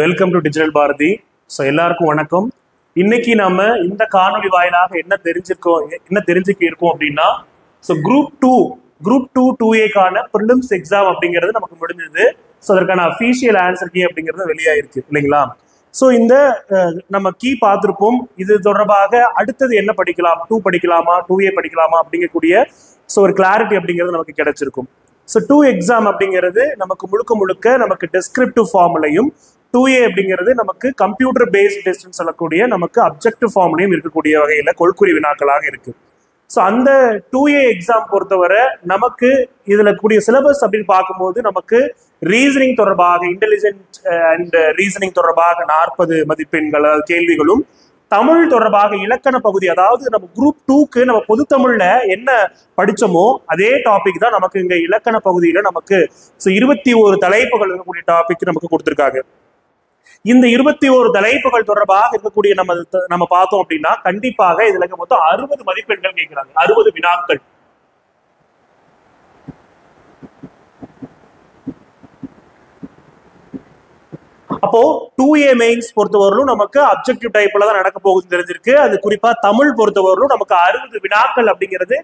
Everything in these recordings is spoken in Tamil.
Welcome to digital Bharathi. So எல்லாருக்கும் வணக்கம். இன்னைக்கு நம்ம இந்த காணொலி வாயிலாக என்ன தெரிஞ்சுக்க இருக்கோம் அப்படின்னா, so group two 2A prelims exam அப்படிங்கிறது நமக்கு முடிஞ்சது. ஸோ அதற்கான அஃபீஷியல் ஆன்சர் கீ அப்படிங்கிறது வெளியாயிருக்கு இல்லைங்களா? ஸோ இந்த நம்ம கீ பார்த்துருப்போம். இது தொடர்பாக அடுத்தது என்ன படிக்கலாம், 2 படிக்கலாமா 2A படிக்கலாமா அப்படிங்கக்கூடிய ஸோ ஒரு கிளாரிட்டி அப்படிங்கிறது நமக்கு கிடைச்சிருக்கும். ஸோ 2 எக்ஸாம் அப்படிங்கிறது நமக்கு முழுக்க நமக்கு டெஸ்கிரிப்டிவ் ஃபார்ம்லையும், 2A அப்படிங்கிறது நமக்கு கம்ப்யூட்டர் பேஸ்ட் டெஸ்ட்னு சொல்லக்கூடிய நமக்கு அப்ஜெக்டிவ் ஃபார்ம்லையும் இருக்கக்கூடிய வகையில் கொள்குறி வினாக்களாக இருக்கு. ஸோ அந்த 2A எக்ஸாம் பொறுத்தவரை நமக்கு இதுல கூடிய சிலபஸ் அப்படின்னு பார்க்கும்போது நமக்கு ரீசனிங் தொடர்பாக, இன்டெலிஜென்ட் அண்ட் ரீசனிங் தொடர்பாக 40 மதிப்பெண்கள் கேள்விகளும், தமிழ் தொடர்பாக இலக்கண பகுதி, அதாவது நம்ம குரூப் 2க்கு நம்ம பொது தமிழ்ல என்ன படிச்சோமோ அதே டாபிக் தான் நமக்கு இங்க இலக்கண பகுதியில நமக்கு 21 தலைப்புகள் இருக்கக்கூடிய டாபிக் நமக்கு கொடுத்திருக்காங்க. இந்த 21 தலைப்புகள் தொடர்பாக இருக்கக்கூடிய நம்ம பார்த்தோம் அப்படின்னா கண்டிப்பாக இதுல மொத்தம் 60 மதிப்பெண்கள் கேட்கிறாங்க, 60 வினாக்கள். அப்போ 2A மெயின்ஸ் பொறுத்தவரையிலும் நமக்கு அப்ஜெக்டிவ் டைப்ல தான் நடக்க போகுதுன்னு தெரிஞ்சிருக்கு. அது குறிப்பா தமிழ் பொறுத்தவரையிலும் நமக்கு 60 வினாக்கள் அப்படிங்கிறது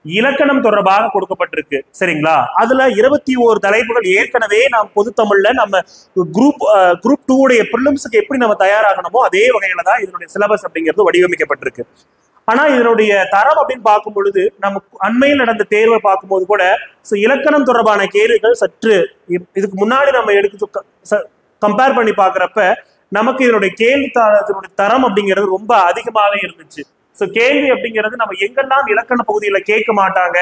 இலக்கணம் தொடர்பாக கொடுக்கப்பட்டிருக்கு. சரிங்களா? அதுல 21 தலைப்புகள் ஏற்கனவே நாம் பொது தமிழ்ல நம்ம குரூப் 2 உடைய ப்ரிலிம்ஸ்க்கு எப்படி நம்ம தயாராகணுமோ அதே வகையில தான் இதனுடைய சிலபஸ் அப்படிங்கிறது வடிவமைக்கப்பட்டிருக்கு. ஆனா இதனுடைய தரம் அப்படின்னு பார்க்கும் பொழுது நம்ம அண்மையில் நடந்த தேர்வை பார்க்கும்போது கூட இலக்கணம் தொடர்பான கேள்விகள் சற்று இதுக்கு முன்னாடி நம்ம எடுத்து கம்பேர் பண்ணி பாக்குறப்ப நமக்கு இதனுடைய கேள்வித்தாளத்தினுடைய தரம் அப்படிங்கிறது ரொம்ப அதிகமாவே இருந்துச்சு. ஸோ கேள்வி அப்படிங்கிறது நம்ம எங்கெல்லாம் இலக்கண பகுதியில கேட்க மாட்டாங்க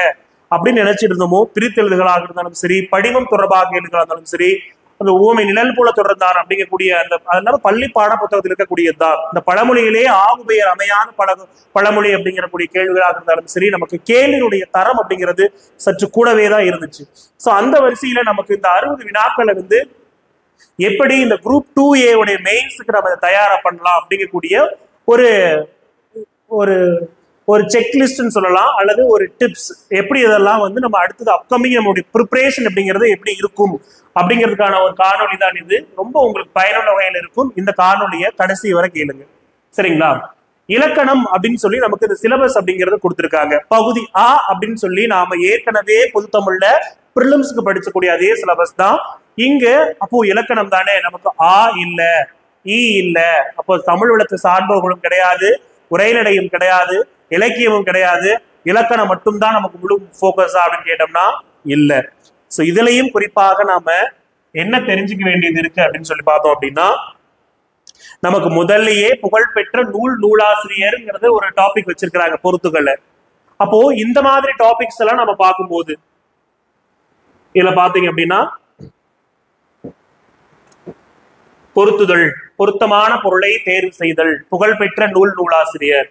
அப்படின்னு நினைச்சிட்டு இருந்தோமோ, பிரித்தெழுதுகளாக இருந்தாலும் சரி, படிவம் தொடர்பாக கேள்விகளாக இருந்தாலும் சரி, அந்த ஊமை நிழல் போல தொடர்ந்தான் அப்படிங்கக்கூடிய அதனால பள்ளி பாட புத்தகத்தில் இருக்கக்கூடியதுதான் இந்த பழமொழியிலே ஆகுபெயர் அமையான பழமொழி அப்படிங்கிறக்கூடிய கேள்விகளாக இருந்தாலும் சரி, நமக்கு கேள்வியினுடைய தரம் அப்படிங்கிறது சற்று கூடவே தான் இருந்துச்சு. ஸோ அந்த வரிசையில நமக்கு இந்த 60 வினாக்களை எப்படி இந்த குரூப் 2A உடைய மெயின்ஸுக்கு நம்ம தயாரா பண்ணலாம் அப்படிங்கக்கூடிய ஒரு ஒரு ஒரு செக்லிஸ்ட்னு சொல்லலாம், அல்லது ஒரு டிப்ஸ், எப்படி இதெல்லாம் நம்ம அடுத்தது அப்கமிங் நம்மளுடைய ப்ரிப்பரேஷன் அப்படிங்கிறது எப்படி இருக்கும் அப்படிங்கிறதுக்கான ஒரு காணொலி தான் இது. ரொம்ப உங்களுக்கு பயனுள்ள வகையில் இருக்கும். இந்த காணொலியை கடைசி வரை கேளுங்க. சரிங்களா? இலக்கணம் அப்படின்னு சொல்லி நமக்கு இந்த சிலபஸ் அப்படிங்கறத கொடுத்திருக்காங்க. பகுதி A அப்படின்னு சொல்லி நாம ஏற்கனவே பொது தமிழ்ல ப்ரிலிம்ஸ்க்கு படிச்சக்கூடிய அதே சிலபஸ் தான் இங்க. அப்போ இலக்கணம் தானே, நமக்கு ஆ இல்ல, ஈ இல்ல, அப்போ தமிழ் வளர்த்து சார்பவர்களும் கிடையாது, உரைநடையும் கிடையாது, இலக்கியமும் கிடையாது, இலக்கணம் மட்டும்தான் நமக்கு முழு போக்கஸா அப்படின்னு கேட்டோம்னா இல்ல. சோ இதுலயும் குறிப்பாக நாம என்ன தெரிஞ்சுக்க வேண்டியது இருக்கு அப்படின்னு சொல்லி பார்த்தோம் அப்படின்னா, நமக்கு முதல்லயே புகழ்பெற்ற நூலாசிரியர்ங்கிறது ஒரு டாபிக் வச்சிருக்கிறாங்க பொறுத்துக்கல. அப்போ இந்த மாதிரி டாபிக்ஸ் எல்லாம் நம்ம பார்க்கும்போது இதுல பாத்தீங்க அப்படின்னா, பொருத்துதல், பொருத்தமான பொருளை தேர்வு செய்தல், புகழ்பெற்ற நூலாசிரியர்,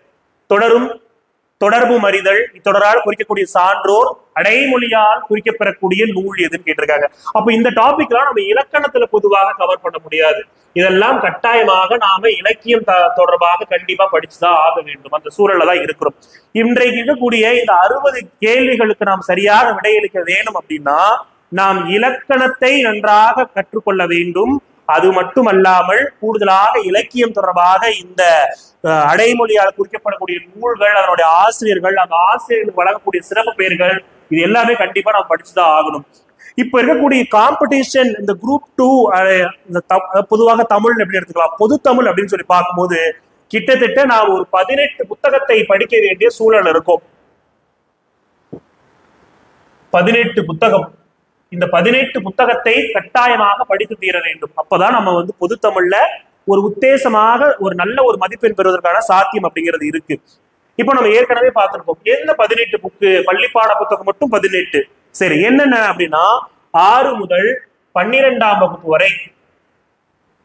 தொடர்பு மறிதல், இத்தொடரால் குறிக்கக்கூடிய சான்றோர், அடைமொழியால் குறிக்கப்பெறக்கூடிய நூல் எதுன்னு கேட்டிருக்காங்க. அப்ப இந்த டாபிக் எல்லாம் நம்ம இலக்கணத்துல பொதுவாக கவர் பண்ண முடியாது. இதெல்லாம் கட்டாயமாக நாம இலக்கியம் தொடர்பாக கண்டிப்பா படிச்சுதான் ஆக வேண்டும். அந்த சூழல்ல தான் இருக்கிறோம். இன்றைக்கு இருக்கக்கூடிய இந்த 60 கேள்விகளுக்கு நாம் சரியாக விடையளிக்க வேணும் அப்படின்னா நாம் இலக்கணத்தை நன்றாக கற்றுக்கொள்ள வேண்டும். அது மட்டுமல்லாமல் கூடுதலாக இலக்கியம் தொடர்பாக இந்த அடைமொழியால் குறிக்கப்படக்கூடிய நூல்கள், அதனுடைய ஆசிரியர்கள், அந்த ஆசிரியர்களுக்கு வழங்கக்கூடிய சிறப்பு பெயர்கள், இது எல்லாமே கண்டிப்பா நாம் படிச்சுதான் ஆகணும். இப்ப இருக்கக்கூடிய காம்படிஷன் இந்த குரூப் 2 பொதுவாக தமிழ் எப்படி எடுத்துக்கலாம், பொது தமிழ் அப்படின்னு சொல்லி பார்க்கும்போது கிட்டத்தட்ட நாம் ஒரு 18 புத்தகத்தை படிக்க வேண்டிய சூழல் இருக்கும். 18 புத்தகம். இந்த 18 புத்தகத்தை கட்டாயமாக படித்து தீர வேண்டும். அப்பதான் நம்ம பொது தமிழ்ல ஒரு உத்தேசமாக ஒரு நல்ல ஒரு மதிப்பெண் பெறுவதற்கான சாத்தியம் அப்படிங்கிறது இருக்கு. இப்போ நம்ம ஏற்கனவே பார்த்திருப்போம். என்ன 18 புக்கு, பள்ளிப்பாட புத்தகம் மட்டும் 18. சரி, என்னென்ன அப்படின்னா 6 முதல் 12ஆம் வகுப்பு வரை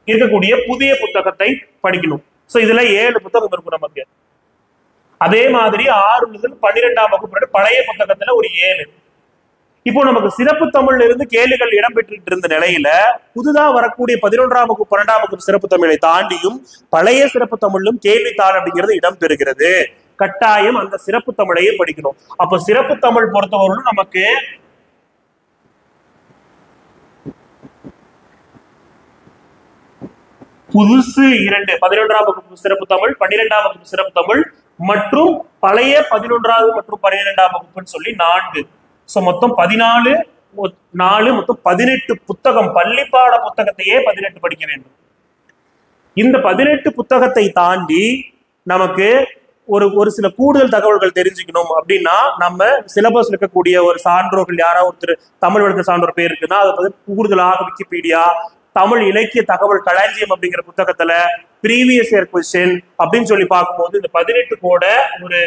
இருக்கக்கூடிய புதிய புத்தகத்தை படிக்கணும். சோ இதுல 7 புத்தகம் இருக்கும் நமக்கு. அதே மாதிரி 6 முதல் 12ஆம் வகுப்பு வரை பழைய புத்தகத்துல ஒரு 7. இப்போ நமக்கு சிறப்பு தமிழ்ல இருந்து கேள்விகள் இடம்பெற்று இருந்த நிலையில புதுதா வரக்கூடிய 11ஆம் வகுப்பு 12ஆம் வகுப்பு சிறப்பு தமிழை தாண்டியும் பழைய சிறப்பு தமிழும் கேள்வித்தாள் அப்படிங்கிறது இடம்பெறுகிறது. கட்டாயம் அந்த சிறப்பு தமிழையே படிக்கணும். அப்ப சிறப்பு தமிழ் பொறுத்தவரைக்கும் நமக்கு புதுசு 2 11ஆம் வகுப்பு சிறப்பு தமிழ், 12ஆம் வகுப்பு சிறப்பு தமிழ் மற்றும் பழைய 11வது மற்றும் 12ஆம் வகுப்புன்னு சொல்லி 4. சோ மொத்தம் 14 4 மொத்தம் 18 புத்தகம், பள்ளிப்பாட புத்தகத்தையே 18 படிக்க வேண்டும். இந்த 18 புத்தகத்தை தாண்டி நமக்கு ஒரு சில கூடுதல் தகவல்கள் தெரிஞ்சுக்கணும் அப்படின்னா நம்ம சிலபஸ் இருக்கக்கூடிய ஒரு சான்றோர்கள் யாராவது ஒருத்தர் தமிழ் வளர்த்த சான்றோர் பேர் இருக்குன்னா அதை கூடுதலாக விக்கிபீடியா, தமிழ் இலக்கிய தகவல் களஞ்சியம் அப்படிங்கிற புத்தகத்துல ப்ரீவியஸ் இயர் கொஸ்டின் அப்படின்னு சொல்லி பார்க்கும்போது இந்த 18 கூட ஒரு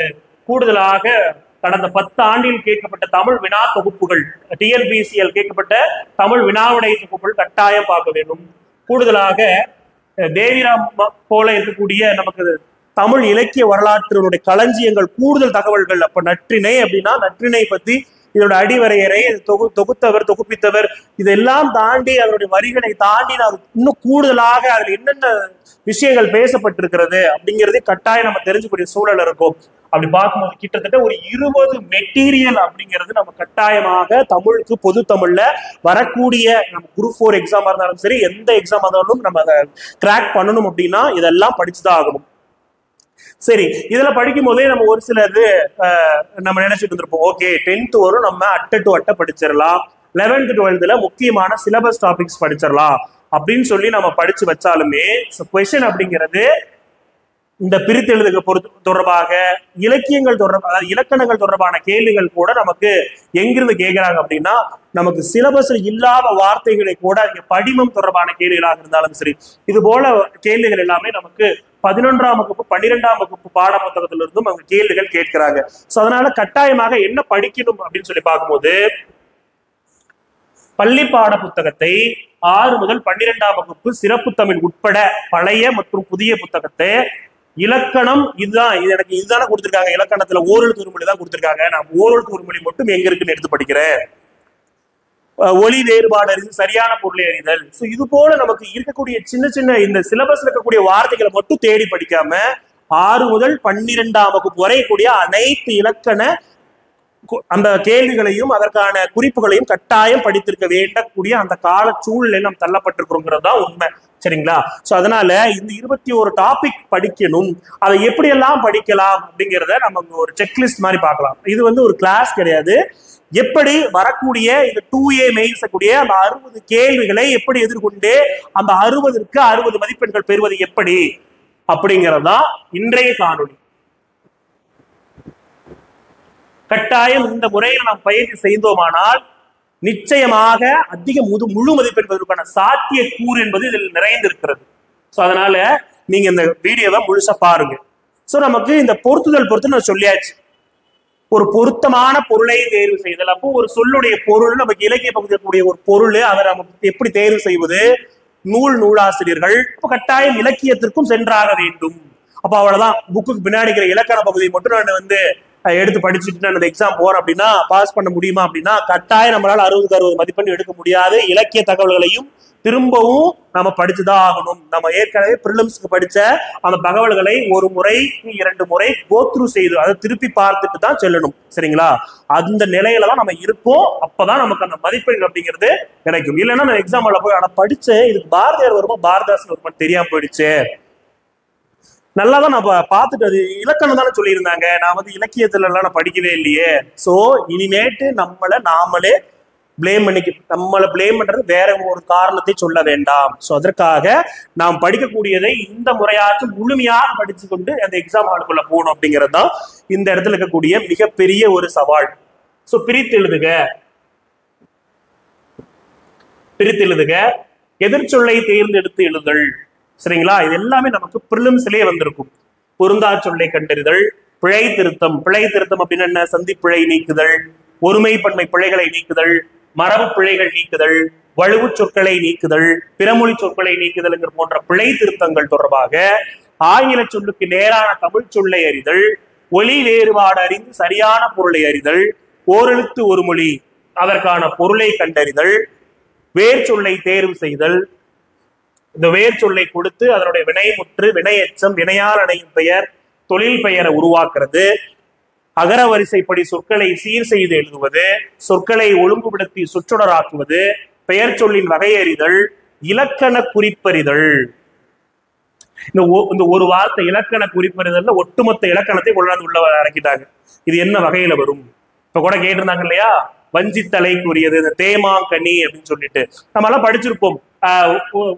கூடுதலாக கடந்த 10 ஆண்டில் கேட்கப்பட்ட தமிழ் வினா தொகுப்புகள், டிஎன்பிசிஎல் கேட்கப்பட்ட தமிழ் வினாவிடை தொகுப்புகள் கட்டாயம் பார்க்க வேண்டும். கூடுதலாக தேவிராம் போல இருக்கக்கூடிய நமக்கு தமிழ் இலக்கிய வரலாற்றினுடைய களஞ்சியங்கள் கூடுதல் தகவல்கள். அப்ப நற்றிணை அப்படின்னா நற்றிணை பத்தி இதோட அடிவரையறை, தொகுத்தவர் தொகுப்பித்தவர் இதெல்லாம் தாண்டி அதனுடைய வரிகளை தாண்டி நான் இன்னும் கூடுதலாக அதுல என்னென்ன விஷயங்கள் பேசப்பட்டிருக்கிறது அப்படிங்கிறதே கட்டாயம் நம்ம தெரிஞ்சுக்கூடிய சூழல் இருக்கும். அப்படி பார்க்கும்போது கிட்டத்தட்ட ஒரு 20 மெட்டீரியல் அப்படிங்கிறது நம்ம கட்டாயமாக தமிழுக்கு பொது தமிழ்ல வரக்கூடிய நம்ம குரூப் 4 எக்ஸாமா இருந்தாலும் சரி, எந்த எக்ஸாம் இருந்தாலும் நம்ம அதை கிராக் பண்ணணும் அப்படின்னா இதெல்லாம் படிச்சுதான் ஆகணும். சரி, இதுல படிக்கும் போதே நம்ம ஒரு சில இது நம்ம நினைச்சிட்டு இருந்திருப்போம், ஓகே 10th வரும் நம்ம அட்டை டு அட்டை படிச்சிடலாம், 11th 12th முக்கியமான சிலபஸ் டாபிக்ஸ் படிச்சிடலாம் அப்படின்னு சொல்லி நம்ம படிச்சு வச்சாலுமே கொஸ்டின் அப்படிங்கிறது இந்த பிரித்தெழுதுக தொடர்பாக இலக்கியங்கள் தொடர்பாக, அதாவது இலக்கணங்கள் தொடர்பான கேள்விகள் கூட நமக்கு எங்கிருந்து கேட்கிறாங்க அப்படின்னா நமக்கு சிலபஸ்ல இல்லாத வார்த்தைகளை கூட இங்க படிமம் தொடர்பான கேள்விகளாக இருந்தாலும் சரி, இது போல கேள்விகள் எல்லாமே நமக்கு 11ஆம் வகுப்பு 12ஆம் வகுப்பு பாட புத்தகத்திலிருந்தும் அவங்க கேள்விகள் கேட்கிறாங்க. சோ அதனால கட்டாயமாக என்ன படிக்கணும் அப்படின்னு சொல்லி பார்க்கும்போது பள்ளி பாட புத்தகத்தை 6 முதல் 12ஆம் வகுப்பு சிறப்பு தமிழ் உட்பட பழைய மற்றும் புதிய புத்தகத்தை இலக்கணம் எனக்கு இதுதானே கொடுத்திருக்காங்க, இலக்கணத்துல ஓரெழுத்து உருமொழி தான் கொடுத்திருக்காங்க, நான் ஓரெழுத்து உருமொழி மட்டும் எங்க இருக்குன்னு எடுத்து படிக்கிறேன், ஒலி வேறுபாடு அறிந்து சரியான பொருளை அறிதல். சோ இது போல நமக்கு இருக்கக்கூடிய சின்ன சின்ன இந்த சிலபஸ்ல இருக்கக்கூடிய வார்த்தைகளை மட்டும் தேடி படிக்காம 6 முதல் 12ஆம் வகுப்பு வரை கூடிய அனைத்து இலக்கண அந்த கேள்விகளையும் அதற்கான குறிப்புகளையும் கட்டாயம் படித்திருக்க வேண்டக்கூடிய அந்த கால சூழ்நிலையில் நாம் தள்ளப்பட்டிருக்கிறோங்கிறது தான் உண்மை. சரிங்களா? சோ அதனால இந்த 21 டாபிக் படிக்கணும், அதை எப்படி எல்லாம் படிக்கலாம் அப்படிங்கிறத நம்ம ஒரு செக்லிஸ்ட் மாதிரி பார்க்கலாம். இது ஒரு கிளாஸ் கிடையாது. எப்படி வரக்கூடிய இந்த 2A மெயின்ஸ் கூடிய அந்த 60 கேள்விகளை எப்படி எதிர்கொண்டு அந்த 60ற்கு 60 மதிப்பெண்கள் பெறுவது எப்படி அப்படிங்கிறதா இன்றைய காணொளி. கட்டாயம் இந்த முறையில் நாம் பயிற்சி செய்தோமானால் நிச்சயமாக அதிக முழு மதிப்பெண் பெறுவதற்கான சாத்திய கூறு என்பது இதில் நிறைந்திருக்கிறது. சோ அதனால நீங்க இந்த வீடியோவை முழுசா பாருங்க. சோ நமக்கு இந்த பொருத்துதல் பொறுத்து நான் சொல்லியாச்சு, ஒரு பொருத்தமான பொருளை தேர்வு செய்தல். அப்போ ஒரு சொல்லுடைய பொருள் நமக்கு இலக்கிய பகுதிக்கூடிய ஒரு பொருள், அதை நமக்கு எப்படி தேர்வு செய்வது, நூலாசிரியர்கள் இப்போ கட்டாயம் இலக்கியத்திற்கும் சென்றாக வேண்டும். அப்போ அவ்வளவுதான், புக்குக்கு பின்னாடி இருக்கிற இலக்கண பகுதியை மட்டும் நான் எடுத்து படிச்சுட்டு நான் அந்த எக்ஸாம் போறேன் அப்படின்னா பாஸ் பண்ண முடியுமா அப்படின்னா கட்டாயம் நம்மளால 60க்கு 60 மதிப்பெண் எடுக்க முடியாது. இலக்கிய தகவல்களையும் திரும்பவும் நம்ம படிச்சுதான் ஆகணும். நம்ம ஏற்கனவே பிரிலிம்ஸ்க்கு படிச்ச அந்த தகவல்களை 1 முறை 2 முறை கோத்ரூ செய்து அதை திருப்பி பார்த்துட்டு தான் செல்லணும். சரிங்களா? அந்த நிலையில தான் நம்ம இருப்போம். அப்பதான் நமக்கு அந்த மதிப்பெண் அப்படிங்கிறது கிடைக்கும். இல்லைன்னா நான் எக்ஸாம்ல போய் ஆனா படிச்சேன், இதுக்கு பாரதியார் வருமா பாரதாசன் வருமா தெரியாம போயிடுச்சு, நல்லாதான் நான் பார்த்துட்டு அது இலக்கணம் தானே சொல்லியிருந்தாங்க, நான் இலக்கியத்துல எல்லாம் நான் படிக்கவே இல்லையே. சோ இனிமேட்டு நாமளே நம்மளை பிளேம் பண்றது வேற ஒரு காரணத்தை சொல்ல வேண்டாம். சோ அதற்காக நாம் படிக்கக்கூடியதை இந்த முறையாச்சும் முழுமையாக படிச்சு கொண்டு அந்த எக்ஸாம் ஹாலுக்குள்ள போகணும் அப்படிங்கிறது தான் இந்த இடத்துல இருக்கக்கூடிய மிகப்பெரிய ஒரு சவால். சோ பிரித்தெழுதுக, எதிர்ச்சொல்லை தேர்ந்தெடுத்து எழுதல். சரிங்களா? இது எல்லாமே நமக்கு பிரிலிம்ஸ்லயே வந்திருக்கும். பொருந்தா சொல்லை கண்டறிதல், பிழை திருத்தம் அப்படின்னா என்ன, சந்தி பிழை நீக்குதல், ஒருமைப்பன்மை பிழைகளை நீக்குதல், மரபு பிழைகள் நீக்குதல், வலுவு சொற்களை நீக்குதல், பிறமொழி சொற்களை நீக்குதல் போன்ற பிழை திருத்தங்கள் தொடர்பாக ஆங்கில சொல்லுக்கு நேரான தமிழ் சொல்லை அறிதல், ஒலி வேறுபாடு அறிந்து சரியான பொருளை அறிதல், ஓரெழுத்து ஒரு மொழி அதற்கான பொருளை கண்டறிதல், வேர் சொல்லை தேர்வு செய்தல், இந்த வேர் சொல்லை கொடுத்து அதனுடைய வினைமுற்று, வினையச்சம், வினையால் அணையும் பெயர், தொழில் பெயரை உருவாக்குறது, அகர வரிசைப்படி சொற்களை சீர் செய்து எழுதுவது, சொற்களை ஒழுங்குபடுத்தி சொற்றொடராக்குவது, பெயர் சொல்லின் வகையறிதல், இலக்கண குறிப்பறிதல். இந்த ஒரு வார்த்தை இலக்கண குறிப்பறிதல்ல ஒட்டுமொத்த இலக்கணத்தை கொண்டாந்து உள்ள இறக்கிட்டாங்க. இது என்ன வகையில வரும்? இப்ப கூட கேட்டிருந்தாங்க இல்லையா, வஞ்சித்தலைக்குரியது, இந்த தேமாங்கனி அப்படின்னு சொல்லிட்டு நம்ம எல்லாம் படிச்சிருப்போம்.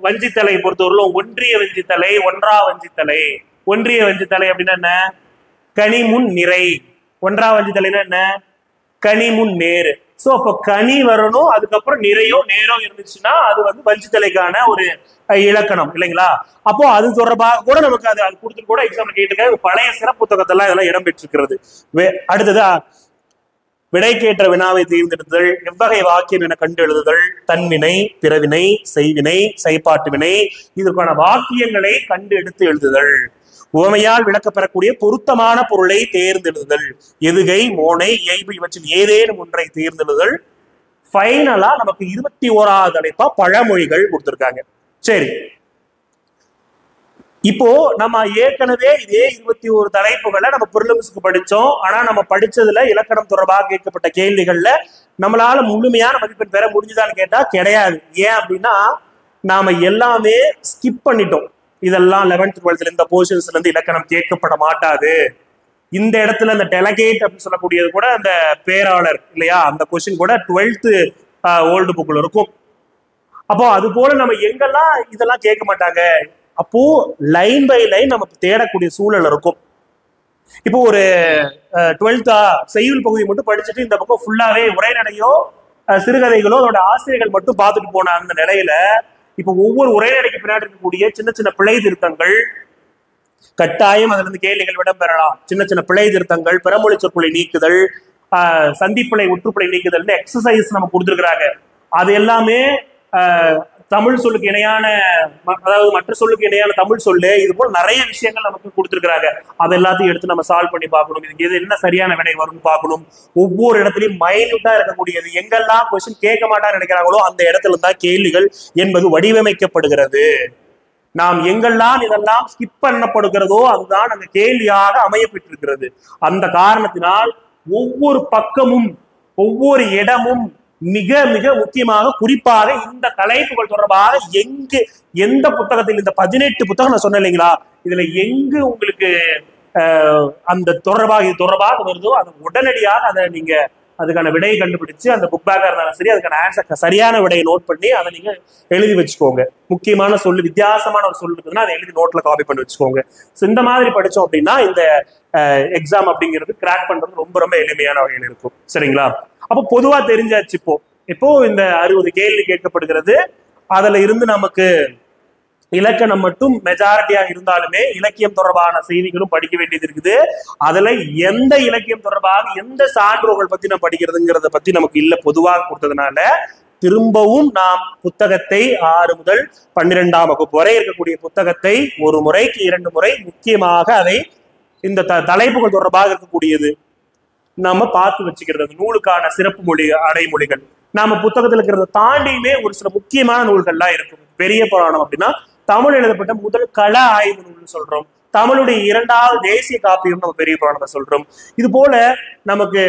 வஞ்சித்தலை பொறுத்தவரையிலும் ஒன்றிய வஞ்சித்தலை, ஒன்றா வஞ்சித்தலை. ஒன்றிய வஞ்சித்தலை அப்படின்னா என்ன? கனிமுன் நிறை. ஒன்றா வஞ்சித்தலைன்னா என்ன? கனிமுன் நேரு. சோ அப்ப கனி வரணும், அதுக்கப்புறம் நிறையோ நேரோ இருந்துச்சுன்னா அது வந்து வஞ்சித்தலைக்கான ஒரு இலக்கணம் இல்லைங்களா? அப்போ அது தொடர்பாக கூட நமக்கு அது கொடுத்துட்டு கூட எக்ஸாம்ல கேட்டிருக்காங்க. பழைய சிறப்பு புத்தகத்தெல்லாம் இதெல்லாம் இடம்பெற்றிருக்கிறது. அடுத்ததா விடைக்கேற்ற வினாவை தேர்ந்தெடுத்தல், எவ்வகை வாக்கியம் என கண்டு எழுதுதல், தன்வினை, பிறவினை, செய்வினை, செயற்பாட்டு வினை, இதற்கான வாக்கியங்களை கண்டு எடுத்து எழுதுதல், உவமையால் விளக்கப்பெறக்கூடிய பொருத்தமான பொருளை தேர்ந்தெழுதுதல், எதுகை, மோனை, இயைபு இவற்றில் ஏதேனும் ஒன்றை தேர்ந்தெழுதுதல். ஃபைனலா நமக்கு 21வது தலைப்பா பழமொழிகள் கொடுத்திருக்காங்க. சரி, இப்போ நம்ம ஏற்கனவே இதே 21 தலைப்புகளை நம்ம பிரிலிம்ஸ்க்கு படிச்சோம். ஆனா நம்ம படிச்சதுல இலக்கணம் தொடர்பாக கேட்கப்பட்ட கேள்விகள்ல நம்மளால முழுமையான மதிப்பெண் பெற முடிஞ்சுதான்னு கேட்டா கிடையாது. ஏன் அப்படின்னா நாம எல்லாமே ஸ்கிப் பண்ணிட்டோம். இதெல்லாம் 11th 12th இந்த போர்ஷன்ஸ்ல இருந்து இலக்கணம் கேட்கப்பட மாட்டாது. இந்த இடத்துல அந்த டெலகேட் அப்படின்னு சொல்லக்கூடியது கூட அந்த பேராளர் இல்லையா, அந்த கொஸ்டின் கூட 12th ஓல்டு புக்ல இருக்கும். அப்போ அது போல நம்ம எங்கெல்லாம் இதெல்லாம் கேட்க மாட்டாங்க, அப்போ லைன் பை லைன் நமக்கு தேடக்கூடிய சூழல் இருக்கும். இப்போ ஒரு 12th செய்யுள் பகுதி மட்டும் படிச்சுட்டு இந்த பக்கம் ஃபுல்லாவே உரைநடையோ சிறுகதைகளோ அதோட ஆசிரியர்கள் மட்டும் பார்த்துட்டு போன அந்த நிலையில இப்ப ஒவ்வொரு உரைநடைக்கு பின்னாடி இருக்கக்கூடிய சின்ன சின்ன பிழை திருத்தங்கள் கட்டாயம் அதுல இருந்து கேள்விகள் இடம்பெறலாம். சின்ன சின்ன பிழை திருத்தங்கள், பிறமொழி சொற்களை நீக்குதல், சந்திப்பிழை ஒற்றுப்பிழை நீக்குதல் எக்ஸசைஸ் நம்ம கொடுத்துருக்குறாங்க. அது எல்லாமே தமிழ் சொல்லுக்கு இணையான, அதாவது மற்ற சொல்லுக்கு இணையான தமிழ் சொல்லு, இது போல நிறைய விஷயங்கள் நமக்கு கொடுத்துருக்காங்க. அது எல்லாத்தையும் எடுத்து நம்ம சால்வ் பண்ணி பார்க்கணும். இதுக்கு எது என்ன சரியான விடை வரும்னு பார்க்கணும். ஒவ்வொரு இடத்துலையும் மைன்யூட்டா இருக்கக்கூடியது, எங்கெல்லாம் கொஸ்டின் கேட்க மாட்டான்னு நினைக்கிறாங்களோ அந்த இடத்துல தான் கேள்விகள் என்பது வடிவமைக்கப்படுகிறது. நாம் எங்கெல்லாம் இதெல்லாம் ஸ்கிப் பண்ணப்படுகிறதோ அதுதான் அந்த கேள்வியாக அமையப்பட்டிருக்கிறது. அந்த காரணத்தினால் ஒவ்வொரு பக்கமும் ஒவ்வொரு இடமும் மிக மிக முக்கியமாக, குறிப்பாக இந்த தலைப்புகள் தொடர்பாக எந்த புத்தகத்தில், இந்த 18 புத்தகம் நான் சொன்னேன் இல்லைங்களா, இதுல எங்கு உங்களுக்கு அந்த தொடர்பாக வருதோ அது உடனடியாக அதை நீங்க அதுக்கான விடையை கண்டுபிடிச்சு அந்த புக் பேக்கா இருந்தாலும் சரி அதுக்கான ஆன்சர் சரியான விடையை நோட் பண்ணி அதை நீங்க எழுதி வச்சுக்கோங்க. முக்கியமான சொல்லு, வித்தியாசமான ஒரு சொல்லு இருக்குதுன்னா அதை எழுதி நோட்ல காப்பி பண்ணி வச்சுக்கோங்க. இந்த மாதிரி படிச்சோம் அப்படின்னா இந்த எக்ஸாம் அப்படிங்கிறது கிராக் பண்றது ரொம்ப ரொம்ப எளிமையான வகையில் இருக்கும். சரிங்களா? அப்போ பொதுவா தெரிஞ்சாச்சு. இப்போ இந்த 60 கேள்வி கேட்கப்படுகிறது. அதுல இருந்து நமக்கு இலக்கணம் மட்டும் மெஜாரிட்டியா இருந்தாலுமே இலக்கியம் தொடர்பான செய்திகளும் படிக்க வேண்டியது இருக்குது. அதுல எந்த இலக்கியம் தொடர்பாக எந்த சான்றோர்கள் பத்தி நம்ம படிக்கிறதுங்கிறத பத்தி நமக்கு இல்ல, பொதுவாக கொடுத்ததுனால திரும்பவும் நாம் புத்தகத்தை 6 முதல் 12ஆம் வகுப்பு வரை இருக்கக்கூடிய புத்தகத்தை ஒரு முறைக்கு 2 முறை முக்கியமாக அதை இந்த தலைப்புகள் தொடர்பாக இருக்கக்கூடியது நாம பார்த்து வச்சுக்கிறது. நூலுக்கான சிறப்பு மொழி அடைமொழிகள் நாம புத்தகத்துல இருக்கிறத தாண்டியுமே ஒரு சில முக்கியமான நூல்கள்லாம் இருக்கும். பெரிய புராணம் அப்படின்னா தமிழ் எழுதப்பட்ட முதல் கள ஆய்வு நூல்னு சொல்றோம். தமிழுடைய 2வது தேசிய காப்பியம் நம்ம பெரிய புராணத்தை சொல்றோம். இது போல நமக்கு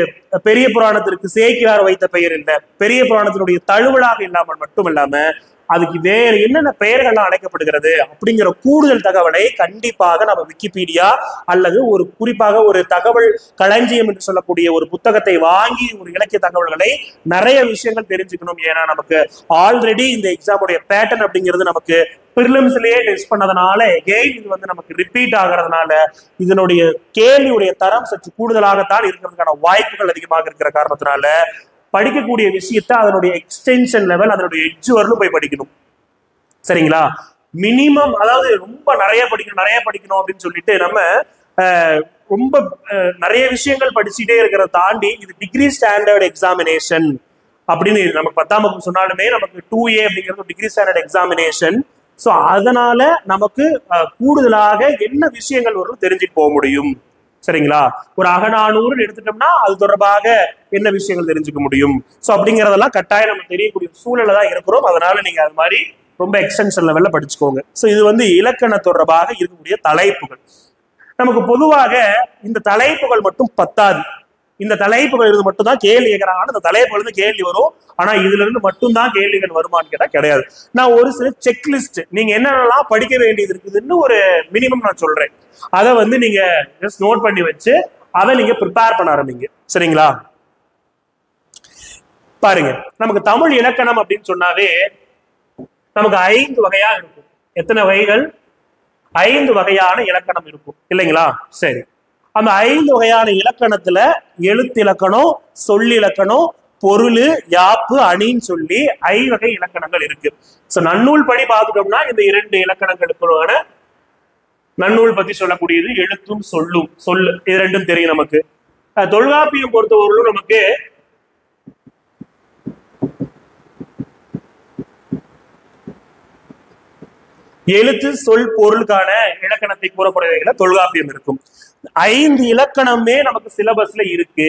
பெரிய புராணத்திற்கு சேக்கிழார் வைத்த பெயர் இல்லை, பெரிய புராணத்தினுடைய தழுவலாக இல்லாமல் மட்டும் இல்லாம அதுக்கு வேற என்னென்ன பெயர்கள்லாம் அழைக்கப்படுகிறது அப்படிங்கிற கூடுதல் தகவலை கண்டிப்பாக நம்ம விக்கிபீடியா அல்லது ஒரு குறிப்பாக ஒரு தகவல் களஞ்சியம் என்று சொல்லக்கூடிய ஒரு புத்தகத்தை வாங்கி ஒரு இலக்கிய தகவல்களை நிறைய விஷயங்கள் தெரிஞ்சுக்கணும். ஏன்னா நமக்கு ஆல்ரெடி இந்த எக்ஸாமுடைய பேட்டர்ன் அப்படிங்கிறது நமக்கு பிரிலிம்ஸ்லயே டெஸ்ட் பண்ணதுனால எகெயின் இது வந்து நமக்கு ரிப்பீட் ஆகிறதுனால இதனுடைய கேள்வியுடைய தரம் சற்று கூடுதலாகத்தான் இருக்கிறதுக்கான வாய்ப்புகள் அதிகமாக இருக்கிற காரணத்தினால படிக்கக்கூடிய விஷயத்த அதனுடைய எக்ஸ்டென்ஷன் லெவல், அதனுடைய எட்ஜ் வரலும் போய் படிக்கணும். சரிங்களா? மினிமம், அதாவது ரொம்ப நிறைய படிக்கணும் அப்படின்னு சொல்லிட்டு நம்ம ரொம்ப நிறைய விஷயங்கள் படிச்சுட்டே இருக்கிறத தாண்டி இது டிகிரி ஸ்டாண்டர்ட் எக்ஸாமினேஷன் அப்படின்னு நமக்கு 10ஆம் வகுப்பு சொன்னாலுமே நமக்கு 2A அப்படிங்கிறது டிகிரி ஸ்டாண்டர்ட் எக்ஸாமினேஷன். ஸோ அதனால நமக்கு கூடுதலாக என்ன விஷயங்கள் வரும் தெரிஞ்சுட்டு போக முடியும். சரிங்களா? ஒரு அகநானூறு எடுத்துட்டோம்னா அது தொடர்பாக என்ன விஷயங்கள் தெரிஞ்சுக்க முடியும். ஸோ அப்படிங்கிறதெல்லாம் கட்டாயம் நம்ம தெரியக்கூடிய சூழல தான் இருக்கிறோம். அதனால நீங்க அது மாதிரி ரொம்ப எக்ஸ்டென்ஷன் லெவல்ல படிச்சுக்கோங்க. ஸோ இது வந்து இலக்கண தொடர்பாக இருக்கக்கூடிய தலைப்புகள். நமக்கு பொதுவாக இந்த தலைப்புகள் மட்டும் பத்தாது. இந்த தலைப்புகள் இருந்து மட்டும்தான் கேள்வி கேட்கறாங்க. அந்த தலைப்புல இருந்து கேள்வி வரும். ஆனா இதுல இருந்து மட்டும்தான் கேள்விகள் வருமானு கேட்டா கிடையாது. நான் ஒரு சில செக்லிஸ்ட் நீங்க என்னென்னலாம் படிக்க வேண்டியது இருக்குதுன்னு ஒரு மினிமம் நான் சொல்றேன். அதை நீங்க ஜஸ்ட் நோட் பண்ணி வச்சு அதை நீங்க ப்ரிப்பேர் பண்ண ஆரம்பிங்க. சரிங்களா? பாருங்க, நமக்கு தமிழ் இலக்கணம் அப்படின்னு சொன்னாவே நமக்கு 5 வகையா இருக்கும். எத்தனை வகைகள்? 5 வகையான இலக்கணம் இருக்கும் இல்லைங்களா? சரி, அந்த 5 வகையான இலக்கணத்துல எழுத்து இலக்கணம், சொல்லிலக்கணம், பொருள், யாப்பு, அணின்னு சொல்லி 5 வகை இலக்கணங்கள் இருக்கு. சோ நன்னூல் படி பார்த்துட்டோம்னா இந்த 2 இலக்கணங்களுக்கான நன்னூல் பத்தி சொல்லக்கூடியது எழுத்தும் சொல்லும். இது ரெண்டும் தெரியும் நமக்கு. தொல்காப்பியம் பொறுத்தவரையிலும் நமக்கு எழுத்து, சொல், பொருளுக்கான இலக்கணத்தை கூறக்கூடிய தொல்காப்பியம் இருக்கும். 5 இலக்கணமே நமக்கு சிலபஸ்ல இருக்கு.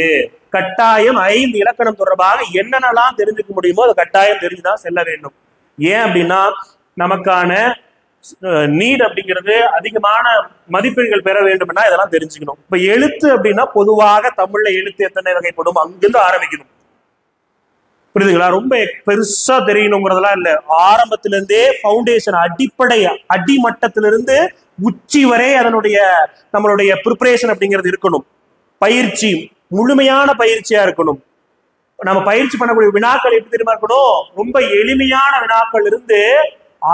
கட்டாயம் 5 இலக்கணம் தொடர்பாக என்னென்னலாம் தெரிஞ்சுக்க முடியுமோ அதை கட்டாயம் தெரிஞ்சுதான் செல்ல வேண்டும். ஏன் அப்படின்னா நமக்கான நீட் அப்படிங்கிறது அதிகமான மதிப்பெண்கள் பெற வேண்டும்னா இதெல்லாம் தெரிஞ்சுக்கணும். இப்ப எழுத்து அப்படின்னா பொதுவாக தமிழ்ல எழுத்து எத்தனை வகைப்படும் அங்கிருந்து ஆரம்பிக்கணும். புரியுதுங்களா? ரொம்ப பெருசா தெரியணுங்கிறதெல்லாம் இல்ல. ஆரம்பத்தில இருந்தே பவுண்டேஷன், அடிப்படை அடிமட்டத்திலிருந்து உச்சி வரை அதனுடைய நம்மளுடைய ப்ரிப்பரேஷன் அப்படிங்கிறது இருக்கணும். பயிற்சி முழுமையான பயிற்சியா இருக்கணும். நம்ம பயிற்சி பண்ணக்கூடிய வினாக்கள் எப்படி தெரியுமா இருக்கணும்? ரொம்ப எளிமையான வினாக்கள் இருந்து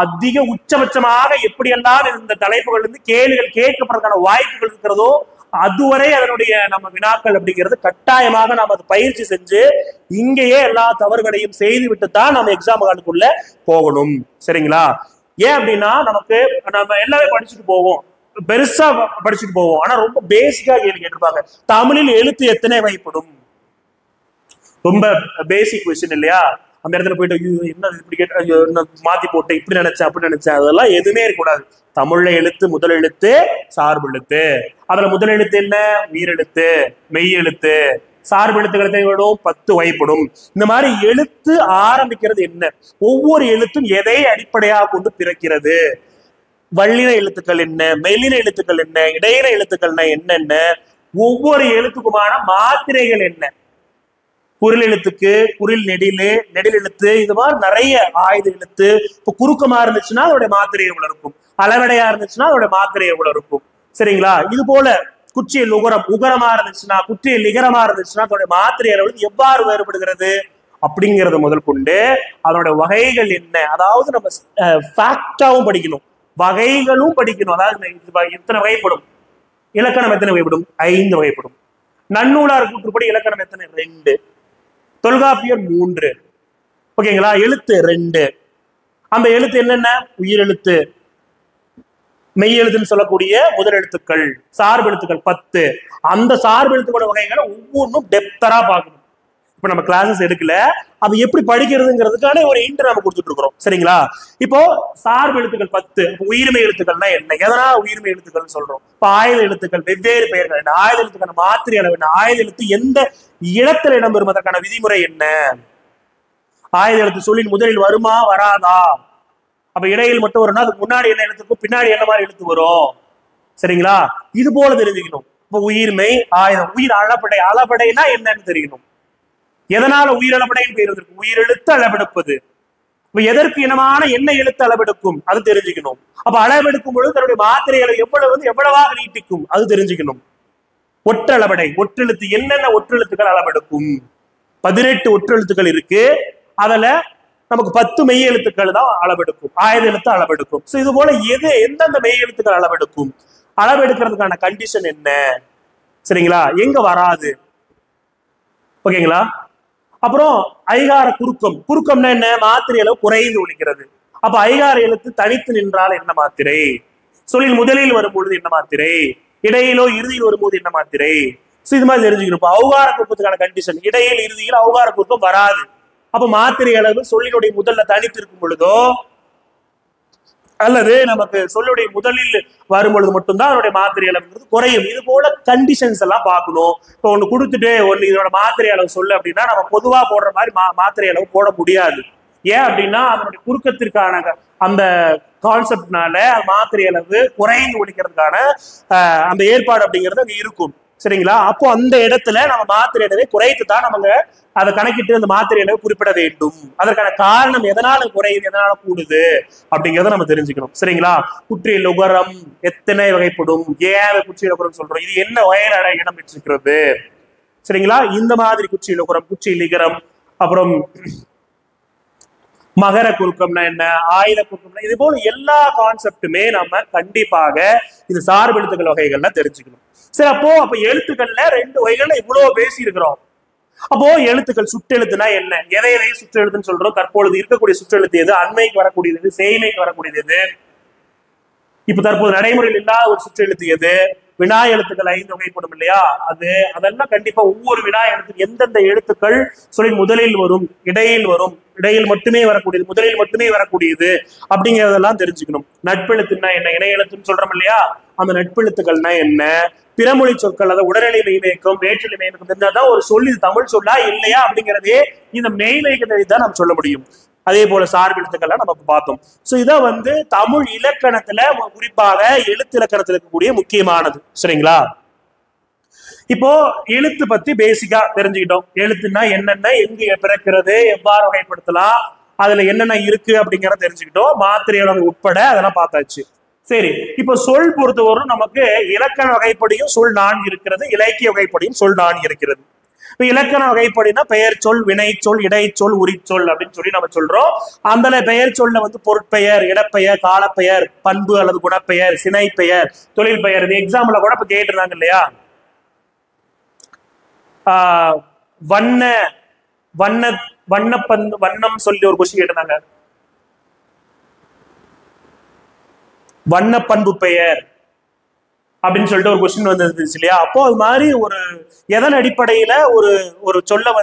அதிக உச்சபட்சமாக எப்படியெல்லாம் இந்த தலைப்புகள் இருந்து கேள்விகள் கேட்கப்படுறதுக்கான வாய்ப்புகள் இருக்கிறதோ அதுவரை அதனுடைய நம்ம வினாக்கள் அப்படிங்கிறது கட்டாயமாக நாம் அதை பயிற்சி செஞ்சு இங்கேயே எல்லா தவறுகளையும் செய்து விட்டு தான் நம்ம எக்ஸாம் ஹாலுக்குள்ள போகணும். சரிங்களா? ஏன் அப்படின்னா நமக்கு நம்ம எல்லாமே படிச்சுட்டு போவோம், பெருசா படிச்சுட்டு போவோம். ஆனா ரொம்ப பேசிக்கா கேள்வி கேட்டிருப்பாங்க. தமிழில் எழுத்து எத்தனை வகைப்படும்? ரொம்ப பேசிக் கொஸ்டின் இல்லையா? அந்த இடத்துல போயிட்டு என்ன இப்படி கேட்ட, மாத்தி போட்டு இப்படி நினைச்சேன் அப்படி நினைச்சேன், அதெல்லாம் எதுவுமே இருக்கக்கூடாது. தமிழ்ல எழுத்து முதல் எழுத்து, சார்பு எழுத்து. அதுல முதல் எழுத்து என்ன? உயிரெழுத்து, மெய் எழுத்து. சார்பு எழுத்துக்களை விடும் 10 வகைப்படும். இந்த மாதிரி எழுத்து ஆரம்பிக்கிறது என்ன? ஒவ்வொரு எழுத்தும் எதை அடிப்படையாக கொண்டு பிறக்கிறது? வல்லின எழுத்துக்கள் என்ன, மெல்லின எழுத்துக்கள் என்ன, இடையின எழுத்துக்கள்னா என்னென்ன, ஒவ்வொரு எழுத்துக்குமான மாத்திரைகள் என்ன? குரில் எழுத்துக்கு குரில் நெடிலு, நெடில் எழுத்து, இது மாதிரி நிறைய ஆயுத எழுத்து. இப்போ குறுக்கமா இருந்துச்சுன்னா அதோட மாத்திரை எவ்வளவு இருக்கும், அளவடையா இருந்துச்சுன்னா அதோட மாத்திரை எவ்வளவு இருக்கும். சரிங்களா? இது போல குற்றியல் உகரம், உகரமா இருந்துச்சுன்னா, குற்றியல் நிகரமா இருந்துச்சுன்னா அதோட மாத்திரை அளவு எவ்வாறு வேறுபடுகிறது அப்படிங்கறத முதல் கொண்டு அதோட வகைகள் என்ன, அதாவது நம்ம ஃபேக்டாவும் படிக்கணும், வகைகளும் படிக்கணும். அதாவது எத்தனை வகைப்படும், இலக்கணம் எத்தனை வகைப்படும்? 5 வகைப்படும். நன்னூலார் கூற்றுப்படி இலக்கணம் எத்தனை? 2. தொல்காப்பியர் 3. ஓகேங்களா? எழுத்து 2. அந்த எழுத்து என்னென்ன? உயிரெழுத்து, மெய் எழுத்துன்னு சொல்லக்கூடிய முதல் எழுத்துக்கள், சார்பு எழுத்துக்கள் 10. அந்த சார்பு எழுத்துக்களோட வகைகளை ஒவ்வொன்றும் டெப்தரா பார்க்கணும். இப்ப நம்ம கிளாஸஸ் எடுக்கல, அது எப்படி படிக்கிறதுங்கிறதுக்கான ஒரு இன்டர் நம்ம கொடுத்துட்டு இருக்கிறோம். சரிங்களா? இப்போ சார்பு எழுத்துக்கள் 10. உயிர்மை எழுத்துக்கள்னா என்ன, எதனா உயிர்மை எழுத்துக்கள் சொல்றோம்? இப்ப ஆயுத எழுத்துக்கள் வெவ்வேறு பெயர்கள் என்ன, ஆயுத எழுத்துக்கான மாத்திரை அளவு என்ன, ஆயுத எழுத்து எந்த இடத்துல இடம்பெறும் அதற்கான விதிமுறை என்ன, ஆயுத எழுத்து சொல்லின் முதலில் வருமா வராதா, அப்ப இடையில் மட்டும் வரும்னா அதுக்கு முன்னாடி என்ன எழுத்துக்கும் பின்னாடி என்ன மாதிரி எழுத்து வரும். சரிங்களா? இது போல தெரிஞ்சுக்கணும். இப்ப உயிர்மை, ஆயுதம், உயிர் அளபடை, அளபடைனா என்னன்னு தெரியணும். எதனால உயிரிழப்படைன்னு பேர் இருக்கு? உயிரெழுத்து அளவெடுப்பது. இப்ப எதற்கு இனமான என்ன எழுத்து அளவெடுக்கும் அது தெரிஞ்சுக்கணும். அப்ப அளவெடுக்கும் பொழுது தன்னுடைய மாத்திரைகளை எவ்வளவாக நீட்டிக்கும் அது தெரிஞ்சுக்கணும். ஒற்றளபடை, ஒற்றெழுத்து என்னென்ன ஒற்றெழுத்துக்கள் அளவெடுக்கும்? 18 ஒற்றெழுத்துக்கள் இருக்கு. அதுல நமக்கு 10 மெய் எழுத்துக்கள் தான் அளவெடுக்கும், ஆயுத எழுத்து அளவெடுக்கும். சோ இது போல எந்தெந்த மெய் எழுத்துக்கள் அளவெடுக்கும், அளவெடுக்கிறதுக்கான கண்டிஷன் என்ன? சரிங்களா? எங்க வராது? ஓகேங்களா? அப்புறம் ஐகார குறுக்கம், குறுக்கம்னா என்ன? மாத்திரை அளவு குறைந்து ஒலிக்கிறது. அப்ப ஐகார எழுத்து தனித்து நின்றால் என்ன மாத்திரை, சொல்லில் முதலில் வரும்பொழுது என்ன மாத்திரை, இடையிலோ இறுதியில் வரும்போது என்ன மாத்திரை, இது மாதிரி தெரிஞ்சுக்கணும். இப்ப அவுகார குறுக்கத்துக்கான கண்டிஷன் இடையில் இறுதியில் அவுகார குறுக்கம் வராது. அப்ப மாத்திரை அளவு சொல்லினுடைய முதல்ல தனித்து இருக்கும் பொழுதோ அல்லது நமக்கு சொல்லுடைய முதலில் வரும்பொழுது மட்டும்தான் அதனுடைய மாத்திரை அளவுங்கிறது குறையும். இது போல கண்டிஷன்ஸ் எல்லாம் பார்க்கணும். இப்போ ஒண்ணு கொடுத்துட்டு ஒன்னு இதோட மாத்திரை அளவு சொல்லு அப்படின்னா நம்ம பொதுவா போடுற மாதிரி மாத்திரை அளவு போட முடியாது. ஏன் அப்படின்னா அதனுடைய குறுக்கத்திற்கான அந்த கான்செப்ட்னால மாத்திரை அளவு குறைந்து ஒழிக்கிறதுக்கான அந்த ஏற்பாடு அப்படிங்கிறது அங்க இருக்கும். சரிங்களா? அப்போ அந்த இடத்துல நம்ம மாத்திரை அளவை குறைத்து தான் நமக்கு அதை கணக்கிட்டு அந்த மாத்திரை அளவை குறிப்பிட வேண்டும். அதற்கான காரணம் எதனால குறையுது, எதனால கூடுது அப்படிங்கிறத நம்ம தெரிஞ்சுக்கணும். சரிங்களா? குற்றியல் உகரம் எத்தனை வகைப்படும், ஏன் குற்றியல் உகரம் சொல்றோம், இது என்ன வகையில இடம் பெற்றிருக்கிறது, சரிங்களா? இந்த மாதிரி குற்றியல் உகரம், குற்றியல் இகரம், அப்புறம் மகர குறுக்கம்னா என்ன, ஆயுத குறுக்கம்னா, இது போல எல்லா கான்செப்டுமே நம்ம கண்டிப்பாக இந்த சார்பு எழுத்துக்கள் வகைகள்ல தெரிஞ்சுக்கணும். சரி, அப்ப எழுத்துக்கள்ல 2 வகைகள்ல இவ்வளவு பேசி இருக்கிறோம். அப்போ எழுத்துக்கள் சுற்றெழுத்துனா என்ன, எதை சுற்றெழுத்துன்னு சொல்றோம், தற்பொழுது இருக்கக்கூடிய சுற்றெழுத்து எது, அண்மைக்கு வரக்கூடியது, செய்மைக்கு வரக்கூடியது எது, இப்ப தற்போது நடைமுறையில் இல்லாத ஒரு சுற்றெழுத்து எது, வினா எழுத்துக்கள் 5 வகைப்படும் இல்லையா, அதெல்லாம் கண்டிப்பா ஒவ்வொரு வினா எழுத்துக்கு எந்தெந்த எழுத்துக்கள் சொல்லி முதலில் வரும், இடையில் வரும், இடையில் மட்டுமே வரக்கூடியது, முதலில் மட்டுமே வரக்கூடியது அப்படிங்கிறதெல்லாம் தெரிஞ்சுக்கணும். நட்பெழுத்துன்னா என்ன, இணை எழுத்துன்னு சொல்றோம் இல்லையா, அந்த நட்பெழுத்துக்கள்னா என்ன, பிறமொழி சொற்கள், அதாவது உடனடி மெய்மயக்கம், வேற்றுமை மெய்மயக்கம் தெரிஞ்சாதான் ஒரு சொல்லி தமிழ் சொல்லா இல்லையா அப்படிங்கிறதே இந்த மெய்மயக்கத்தை தான் நம்ம சொல்ல முடியும். அதே போல சார்பெழுத்துக்கள்லாம் நம்ம பார்த்தோம். சோ இத தமிழ் இலக்கணத்துல குறிப்பாக எழுத்து இலக்கணத்துல இருக்கக்கூடிய முக்கியமானது. சரிங்களா? இப்போ எழுத்து பத்தி பேசிக்கா தெரிஞ்சுக்கிட்டோம். எழுத்துன்னா என்னென்ன, எங்க பிறக்கிறது, எவ்வாறு வகைப்படுத்தலாம், அதுல என்னென்ன இருக்கு அப்படிங்கிறத தெரிஞ்சுக்கிட்டோம். மாத்திரை அளவு உட்பட அதெல்லாம் பார்த்தாச்சு. சரி, இப்ப சொல் பொறுத்தவரைக்கும் நமக்கு இலக்கண வகைப்படியும் சொல் 4 இருக்கிறது, இலக்கிய வகைப்படியும் சொல் 4 இருக்கிறது. இப்ப இலக்கண வகைப்படினா பெயர் சொல், வினை சொல், இடைச்சொல், உரிச்சொல் அப்படின்னு சொல்லி நம்ம சொல்றோம். அந்த பெயர் சொல்ல பொருட்பெயர், இடப்பெயர், காலப்பெயர், பண்பு அல்லது குணப்பெயர், சினை பெயர், தொழில் பெயர். இது எக்ஸாம்பிள கூட இப்ப கேட்டிருந்தாங்க இல்லையா, வண்ணம் சொல்லி ஒரு கொஸ்டின் கேட்டிருந்தாங்க. வண்ண பண்பு பெயர் அப்படின்னு சொல்லிட்டு ஒரு கொஸ்டின் வந்துருந்துச்சு இல்லையா. அப்போ அது மாதிரி ஒரு எதன் அடிப்படையில ஒரு சொல்ல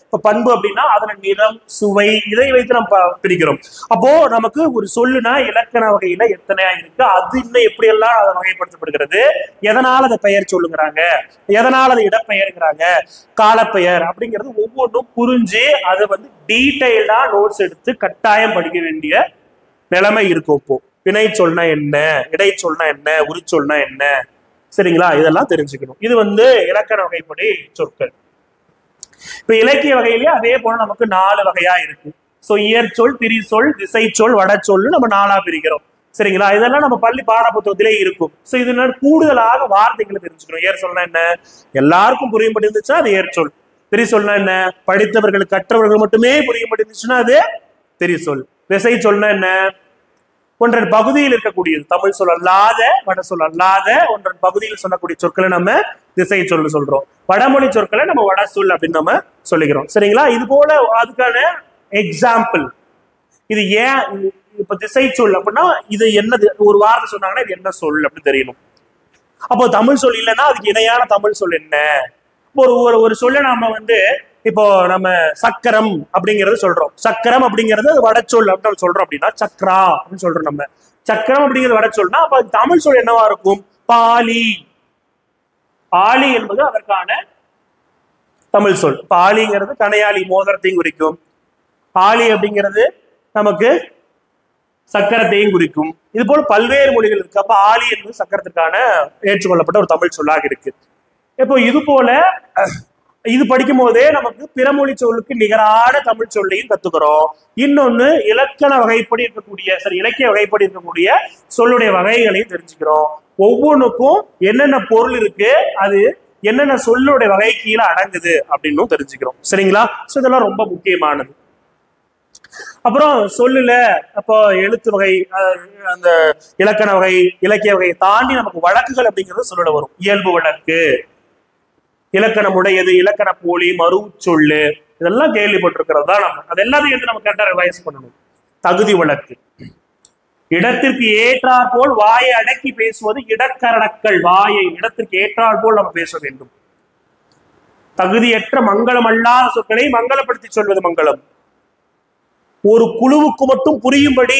இப்ப பண்பு அப்படின்னா அதன நிறம், சுவை, இதை வைத்து நம்ம பிரிக்கிறோம். அப்போ நமக்கு ஒரு சொல்லுனா இலக்கண வகையில எத்தனையா இருக்கு, அது இன்னும் எப்படி எல்லாம் அதை வகைப்படுத்தப்படுகிறது, எதனால அதை பெயர் சொல்லுங்கிறாங்க, எதனால அதை இடப்பெயர்ங்கிறாங்க, காலப்பெயர் அப்படிங்கிறது ஒவ்வொன்றும் புரிஞ்சு அதை டீடைல்டா நோட்ஸ் எடுத்து கட்டாயம் படிக்க வேண்டிய நிலைமை இருக்கும். இப்போ வினை சொல்னா என்ன, இடை சொல்னா என்ன, உரி சொல்னா என்ன, சரிங்களா, இதெல்லாம் தெரிஞ்சுக்கணும். இது இலக்கண வகைப்படி சொற்கள். இப்ப இலக்கிய வகையிலேயே அதே போல நமக்கு 4 வகையா இருக்கு. சோ இயற்சொல், திரிசொல், திசை சொல், வடச்சொல் நம்ம 4ஆ பிரிக்கிறோம். சரிங்களா? இதெல்லாம் நம்ம பள்ளி பாட புத்தகத்திலே இருக்கும். சோ இது கூடுதலாக வார்த்தைகளை தெரிஞ்சுக்கணும். ஏர் சொல்னா என்ன, எல்லாருக்கும் புரியும்படி இருந்துச்சுன்னா அது ஏற்சொல். திரிசொல்னா என்ன, படித்தவர்கள் கற்றவர்கள் மட்டுமே புரியும்படி இருந்துச்சுன்னா அது திரிசொல். திசை சொல்னா என்ன, ஒன்றன் பகுதியில் இருக்கக்கூடியது, தமிழ் சொல் அல்லாத, வட சொல் அல்லாத ஒன்றன் பகுதியில் சொல்லக்கூடிய சொற்களை நம்ம திசை சொல்லு சொல்றோம். வடமொழி சொற்களை நம்ம வட சொல் அப்படின்னு நம்ம சொல்லிக்கிறோம். சரிங்களா? இது போல அதுக்கான எக்ஸாம்பிள். இது ஏன் இப்ப திசை சொல் அப்படின்னா இது என்னது, ஒரு வார்த்தை சொன்னாங்கன்னா இது என்ன சொல் அப்படின்னு தெரியணும். அப்போ தமிழ் சொல் இல்லைன்னா அதுக்கு இணையான தமிழ் சொல் என்ன. ஒரு சொல்ல நாம இப்போ நம்ம சக்கரம் அப்படிங்கறது சொல்றோம். சக்கரம் அப்படிங்கிறது வடச்சொல் அப்படின்னு சொல்றோம். அப்படின்னா சக்ரா அப்படின்னு சொல்றோம். நம்ம சக்கரம் அப்படிங்கிறது வடச்சொல்னா அப்ப தமிழ் சொல் என்னவா இருக்கும், பாலி. ஆலி என்பது அதற்கான தமிழ் சொல். பாலிங்கிறது கணையாளி, மோதிரத்தையும் குறிக்கும். ஆலி அப்படிங்கிறது நமக்கு சக்கரத்தையும் குறிக்கும். இது போல பல்வேறு மொழிகள் இருக்கு. அப்ப ஆலி என்பது சக்கரத்துக்கான ஏற்றுக்கொள்ளப்பட்ட ஒரு தமிழ் சொல்லாக இருக்கு. இப்போ இது போல இது படிக்கும் போதே நமக்கு பிறமொழி சொல்லுக்கு நிகரான தமிழ் சொல்லையும் கத்துக்கிறோம். இன்னொன்னு இலக்கண வகைப்படி இருக்கக்கூடிய, இலக்கிய வகைப்படி இருக்கக்கூடிய சொல்லுடைய வகைகளையும் தெரிஞ்சுக்கிறோம். ஒவ்வொன்றுக்கும் என்னென்ன பொருள் இருக்கு, அது என்னென்ன சொல்லுடைய வகை கீழே அடங்குது அப்படின்னு தெரிஞ்சுக்கிறோம். சரிங்களா? சோ இதெல்லாம் ரொம்ப முக்கியமானது. அப்புறம் சொல்லுல அப்போ எழுத்து வகை, அந்த இலக்கண வகை, இலக்கிய வகையை தாண்டி நமக்கு வழக்குகள் அப்படிங்கிறது சொல்லுல வரும். இயல்பு வழக்கு, இலக்கணம் உடையது, இலக்கண போலி, மறு சொல்லு, இதெல்லாம் கேள்விப்பட்டிருக்கிறது தான். நம்ம அது எல்லாத்தையும் எடுத்து நம்ம கரெக்டா ரிவைஸ் பண்ணணும். தகுதி வழக்கு, இடத்திற்கு ஏற்றாற் போல் வாயை அடக்கி பேசுவது இடக்கரணக்கள். வாயை இடத்திற்கு ஏற்றாற் போல் நம்ம பேச வேண்டும். தகுதியற்ற மங்களம் அல்லாத சொற்களை மங்களப்படுத்தி சொல்வது மங்களம். ஒரு குழுவுக்கு மட்டும் புரியும்படி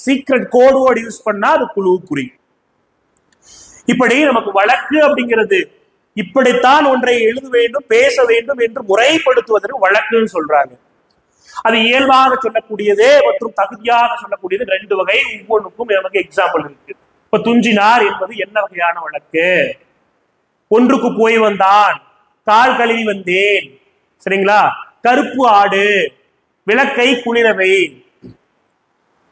சீக்ரெட் கோட் வேர்டு யூஸ் பண்ணா அது குழுவுக்குறி. இப்படி நமக்கு வழக்கு அப்படிங்கிறது இப்படித்தான் ஒன்றை எழுத வேண்டும், பேச வேண்டும் என்று முறைப்படுத்துவதற்கு வழக்குன்னு சொல்றாங்க. அது இயல்பாக சொல்லக்கூடியது மற்றும் தகுதியாக சொல்லக்கூடியது 2 வகை. ஒவ்வொன்றுக்கும் நமக்கு எக்ஸாம்பிள் இருக்கு. இப்ப துஞ்சினார் என்பது என்ன வகையான வழக்கு, ஒன்றுக்கு போய் வந்தான், கால் கழுவி வந்தேன், சரிங்களா, கருப்பு ஆடு, விளக்கை குளிரவை.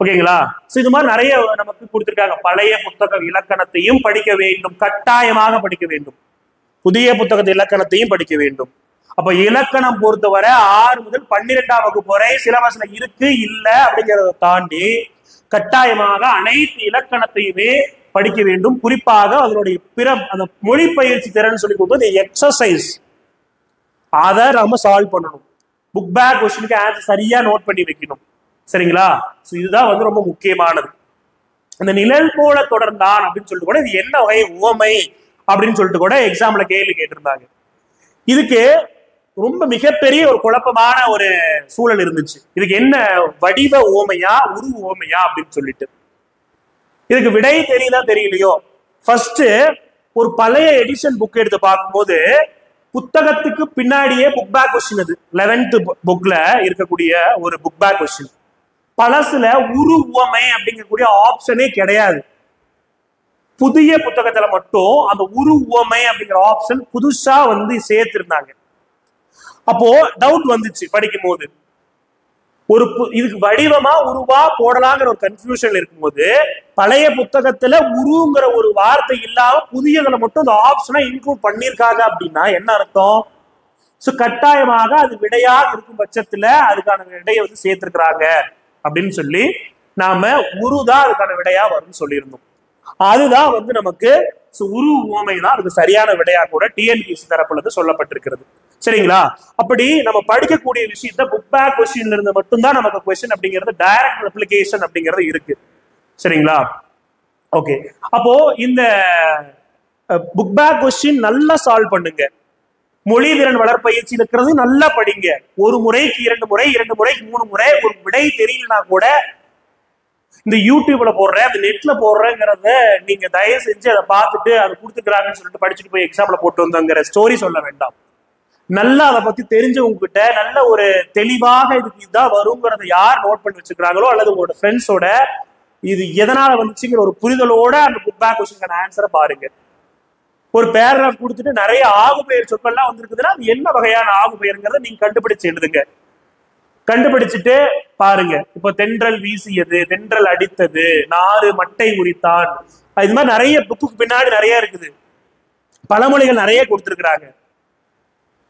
ஓகேங்களா? இது மாதிரி நிறைய நமக்கு கொடுத்திருக்காங்க. பழைய புத்தக இலக்கணத்தையும் படிக்க வேண்டும், கட்டாயமாக படிக்க வேண்டும். புதிய புத்தகத்து இலக்கணத்தையும் படிக்க வேண்டும். அப்ப இலக்கணம் பொறுத்தவரை 6 முதல் 12ஆம் வகுப்பு வரை சிலபஸ்ல இருக்கு இல்ல அப்படிங்கிறத தாண்டி கட்டாயமாக அனைத்து இலக்கணத்தையுமே படிக்க வேண்டும். குறிப்பாக அதனுடைய அந்த மொழி பயிற்சி திறன் சொல்லி கொடுத்து எக்ஸசைஸ் அதை நம்ம சால்வ் பண்ணணும். புக் பேக் கொஸ்டினுக்கு ஆன்சர் சரியா நோட் பண்ணி வைக்கணும். சரிங்களா? இதுதான் வந்து ரொம்ப முக்கியமானது. இந்த நிழல் போல தொடர்ந்தான் அப்படின்னு சொல்லிட்டு கூட இது என்ன வகை உவமை அப்படின்னு சொல்லிட்டு கூட எக்ஸாம்ல கேள்வி கேட்டிருந்தாங்க. இதுக்கு ரொம்ப மிகப்பெரிய ஒரு குழப்பமான ஒரு சூழல் இருந்துச்சு. இதுக்கு என்ன வடிவ ஓமையா உரு ஓமையா அப்படின்னு சொல்லிட்டு இதுக்கு விடை தெரியுதா தெரியலையோ. ஃபர்ஸ்ட் ஒரு பழைய எடிஷன் புக் எடுத்து பார்க்கும்போது புத்தகத்துக்கு பின்னாடியே புக் பேக் கொஸ்டின், அது 11th புக்ல இருக்கக்கூடிய ஒரு புக் பேக் கொஸ்டின். பழசுல உரு உவமை அப்படிங்கக்கூடிய ஆப்ஷனே கிடையாது. புதிய புத்தகத்துல மட்டும் அந்த உரு உவமை அப்படிங்கிற ஆப்ஷன் புதுசா வந்து சேர்த்திருந்தாங்க. அப்போ டவுட் வந்துச்சு படிக்கும் போது, ஒரு இதுக்கு வடிவமா உருவா போடலாங்கிற ஒரு கன்ஃபியூஷன் இருக்கும்போது பழைய புத்தகத்துல உருங்கிற ஒரு வார்த்தை இல்லாம புதியதுல மட்டும் அந்த ஆப்ஷனை இன்க்ளூட் பண்ணிருக்காங்க அப்படின்னா என்ன அர்த்தம்? சோ கட்டாயமாக அது விடையாக இருக்கும் பட்சத்துல அதுக்கான விடையை வந்து சேர்த்திருக்கிறாங்க அப்படின்னு சொல்லி நாம உருதான் அதுக்கான விடையா வரும்னு சொல்லியிருந்தோம். அதுதான் வந்து நமக்கு உரு உவமை தான் அதுக்கு சரியான விடையா கூட டிஎன்பிஎஸ்சி தரப்புல இருந்து சொல்லப்பட்டிருக்கிறது. சரிங்களா? அப்படி நம்ம படிக்கக்கூடிய விஷயத்த புக் பேக் கொஸ்டின்ல இருந்து மட்டும்தான் நமக்கு கொஸ்டின் அப்படிங்கிறது டைரக்ட் ரெப்ளிகேஷன் அப்படிங்கிறது இருக்கு. சரிங்களா? ஓகே. அப்போ இந்த புக் பேக் கொஸ்டின் நல்லா சால்வ் பண்ணுங்க. மொழி திறன் வளர்ப்பயிற்சி இருக்கிறது நல்லா படிங்க. ஒரு முறைக்கு 2 முறை, 2 முறைக்கு 3 முறை ஒரு விடை தெரியலனா கூட இந்த யூடியூப்ல போடுறேன், அந்த நெட்ல போடுறேங்கிறத நீங்க தயவு செஞ்சு அதை பார்த்துட்டு அதை கொடுத்துக்கிறாங்கன்னு சொல்லிட்டு படிச்சுட்டு போய் எக்ஸாம்ல போட்டு வந்தோங்கிற ஸ்டோரி சொல்ல வேண்டாம். நல்லா அதை பத்தி தெரிஞ்சவங்க கிட்ட நல்ல ஒரு தெளிவாக இதுக்கு இதுதான் வருங்கிறத யார் நோட் பண்ணி வச்சுக்கிறாங்களோ அல்லது உங்களோட ஃப்ரெண்ட்ஸோட இது எதனால வந்துச்சுங்கிற ஒரு புரிதலோட அந்த புக் பேக் கொஸ்டினுக்கான ஆன்சரை பாருங்க. ஒரு பேராகிராஃப் கொடுத்துட்டு நிறைய ஆகு பெயர் சொற்கள்லாம் வந்திருக்குதுன்னா அது என்ன வகையான ஆகு பெயருங்கிறத நீங்க கண்டுபிடிச்சு எழுதுங்க. கண்டுபிடிச்சிட்டு பாருங்க. இப்போ தென்றல் வீசியது, தென்றல் அடித்தது, நாறு மட்டை உரித்தான், இது மாதிரி நிறைய புக்கு பின்னாடி நிறைய இருக்குது. பழமொழிகள் நிறைய கொடுத்துருக்குறாங்க.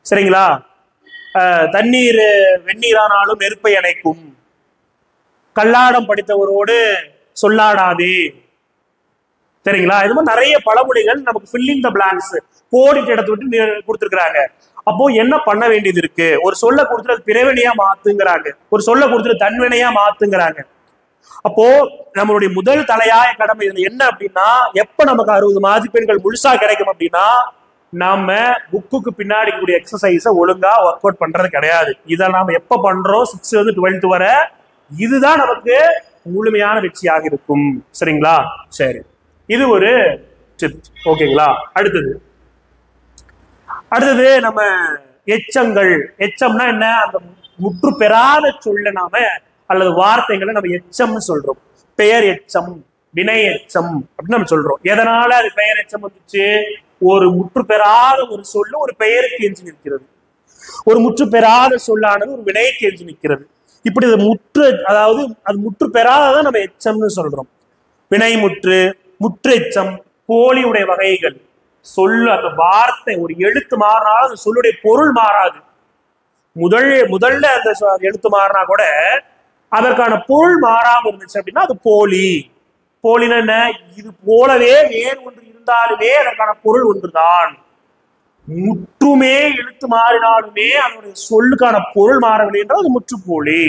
சரிங்களா? தண்ணீர் வெந்நீரானாலும் நெருப்பை அணைக்கும், கல்லாடம் படித்தவரோடு சொல்லாடாதே. சரிங்களா? இது மாதிரி நிறைய பழமொழிகள் நமக்கு ஃபில்லிங் த பிளாங்க்ஸ் கோடிட்டு இடத்த விட்டு கொடுத்துருக்குறாங்க. அப்போ என்ன பண்ண வேண்டியது இருக்கு? ஒரு சொல்ல கொடுத்துட்டு அது பிறவினையா மாத்துங்கிறாங்க, ஒரு சொல்ல கொடுத்துட்டு தன்வினையா மாத்துங்கிறாங்க. அப்போ நம்மளுடைய முதல் தலையாய கடமை இதுல என்ன அப்படின்னா, எப்ப நமக்கு 60 மதிப்பெண்கள் முழுசா கிடைக்கும் அப்படின்னா நாம புக்குக்கு பின்னாடி கூடிய எக்ஸசைஸை ஒழுங்கா ஒர்க் அவுட் பண்றது கிடையாது. இதை நாம எப்ப பண்றோம் 6th to 12th வரை, இதுதான் நமக்கு முழுமையான வெற்றியாக இருக்கும். சரிங்களா? சரி, இது ஒரு டிப். ஓகேங்களா? அடுத்தது நம்ம எச்சங்கள். எச்சம்னா என்ன? அந்த முற்று பெறாத சொல்ல நாம அல்லது வார்த்தைகளை நம்ம எச்சம்னு சொல்றோம். பெயர் எச்சம், வினை எச்சம் அப்படின்னு நம்ம சொல்றோம். எதனால அது பெயர் எச்சம் வந்துச்சு? ஒரு முற்று பெறாத ஒரு சொல்லு ஒரு பெயருக்கு எஞ்சி நிற்கிறது, ஒரு முற்று பெறாத சொல்லானது ஒரு வினைக்கு எஞ்சி நிற்கிறது. இப்படி அதாவது அது முற்று பெறாததான் நம்ம எச்சம்னு சொல்றோம். வினை முற்று, முற்று எச்சம், போலியுடைய வகைகள். சொல்லு அந்த வார்த்தை ஒரு எழுத்து மாறினாலும் அந்த சொல்லுடைய பொருள் மாறாது. முதல்ல அந்த எழுத்து மாறினா கூட அதற்கான பொருள் மாறாம இருந்துச்சு அப்படின்னா அது போலி. போலினா என்ன? இது போலவே வேறு ஒன்று இருந்தாலுமே அதற்கான பொருள் ஒன்றுதான். முற்றுமே எழுத்து மாறினாலுமே அதனுடைய சொல்லுக்கான பொருள் மாறவில்லை என்றால் அது முற்றுப்போலி,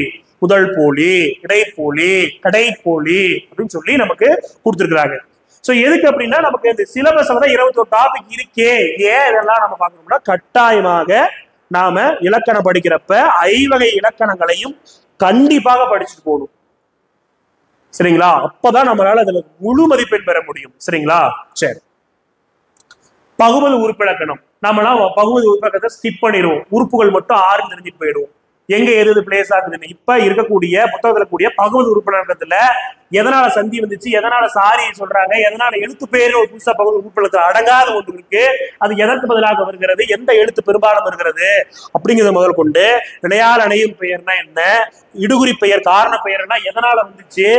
முதல் போலி, இடைப்போலி, கடைப்போலி அப்படின்னு சொல்லி நமக்கு கொடுத்துருக்குறாங்க. சோ எதுக்கு அப்படின்னா நமக்கு இந்த சிலபஸ்ல தான் 21 டாபிக் இருக்கே. ஏன் இதெல்லாம் நம்ம பார்க்கணும்னா கட்டாயமாக நாம இலக்கணம் படிக்கிறப்ப 5 வகை இலக்கணங்களையும் கண்டிப்பாக படிச்சுட்டு போகணும். சரிங்களா? அப்பதான் நம்மளால அதுல முழு மதிப்பெண் பெற முடியும். சரிங்களா? சரி, பகுபது உறுப்பிலக்கணம். நம்மளாம் பகுபது உறுப்பிலக்கணத்தை ஸ்கிப் பண்ணிடுவோம், உறுப்புகள் மட்டும் 6 தெரிஞ்சுட்டு போயிடுவோம். எங்க எது பிளேஸ் ஆகுதுன்னு. இப்ப இருக்கக்கூடிய புத்தகத்துல கூடிய பகுதி உறுப்பினர்ல எதனால சந்தி வந்துச்சு, எதனால சாரி சொல்றாங்க, எதனால எழுத்து பேரு ஒரு புதுசா பகுதி உறுப்பினத்துல அடங்காத ஒன்று இருக்கு, அது எதற்கு பதிலாக வருகிறது, எந்த எழுத்து பெரும்பாலும் வருகிறது அப்படிங்கிறத முதல் கொண்டு வினையால் அணையும் பெயர்னா என்ன, இடுகுறி பெயர் காரண பெயர்னா எதனால வந்துச்சு,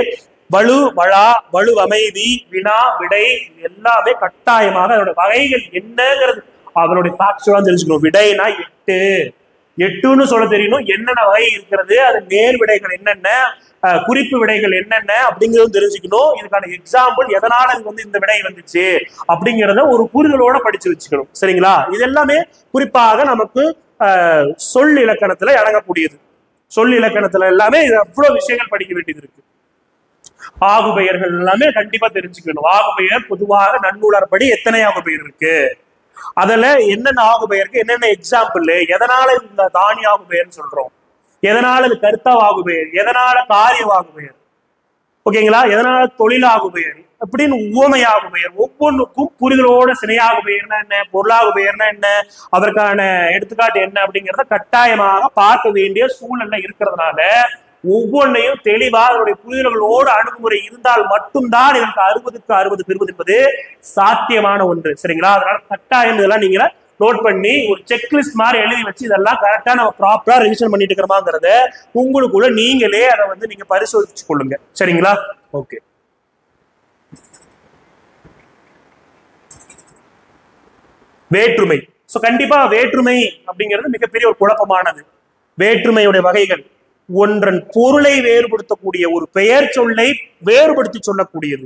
வலு வழா வலு அமைதி வினா விடை எல்லாமே கட்டாயமாக அதோட வகைகள் என்னங்கிறது அவனுடைய ஃபேக்சுவலா தெரிஞ்சுக்கணும். விடைனா 8ன்னு சொல்ல தெரியணும், என்னென்ன வகை இருக்கிறது, அது நேர் விடைகள் என்னென்ன, குறிப்பு விடைகள் என்னென்ன அப்படிங்கிறதும் தெரிஞ்சுக்கணும். இதுக்கான எக்ஸாம்பிள் எதனால இது வந்து இந்த விடை வந்துச்சு அப்படிங்கிறத ஒரு புரிதலோட படிச்சு வச்சுக்கணும். சரிங்களா? இது எல்லாமே குறிப்பாக நமக்கு சொல் இலக்கணத்துல அடங்கக்கூடியது. சொல் இலக்கணத்துல எல்லாமே எவ்வளவு விஷயங்கள் படிக்க வேண்டியது இருக்கு. ஆகு பெயர்கள் எல்லாமே கண்டிப்பா தெரிஞ்சுக்கணும். ஆகு பெயர் பொதுவாக நன்னூலர்படி எத்தனை ஆகு பெயர் இருக்கு, அதுல என்னென்ன ஆகு பெயருக்கு என்னென்ன எக்ஸாம்பிள், எதனால இந்த தானி ஆகு பெயர்னு சொல்றோம், எதனால இது கருத்தாவாகு பெயர், எதனால காரியவாகு பெயர், ஓகேங்களா, எதனால தொழிலாகு பெயர் அப்படின்னு உவமையாகு பெயர், ஒவ்வொன்றுக்கும் புரிதலோட சினையாகு பெயர்னா என்ன, பொருளாகு பெயர்னா என்ன, அதற்கான எடுத்துக்காட்டு என்ன அப்படிங்கிறத கட்டாயமாக பார்க்க வேண்டிய சூழ்நிலை இருக்கிறதுனால ஒவ்வொன்றையும் தெளிவா அதனுடைய புரிதல்களோடு அணுகுமுறை இருந்தால் மட்டும்தான் இதற்கு 60க்கு 60 பெறுவது என்பது சாத்தியமான ஒன்று. சரிங்களா? அதனால கட்டாயம் இதெல்லாம் நீங்க நோட் பண்ணி ஒரு செக்லிஸ்ட் மாதிரி எழுதி வச்சு இதெல்லாம் கரெக்டா நம்ம ப்ராப்பரா ரிவிஷன் பண்ணிட்டு இருக்கிறோமாங்கிறத உங்களுக்குள்ள நீங்களே அதை வந்து நீங்க பரிசோதிச்சு கொள்ளுங்க. சரிங்களா? ஓகே. வேற்றுமை. சோ கண்டிப்பா வேற்றுமை அப்படிங்கிறது மிகப்பெரிய ஒரு குழப்பமானது. வேற்றுமையுடைய வகைகள் ஒன்றன் பொருளை வேறுபடுத்தக்கூடிய ஒரு பெயர் சொல்லை வேறுபடுத்தி சொல்லக்கூடியது.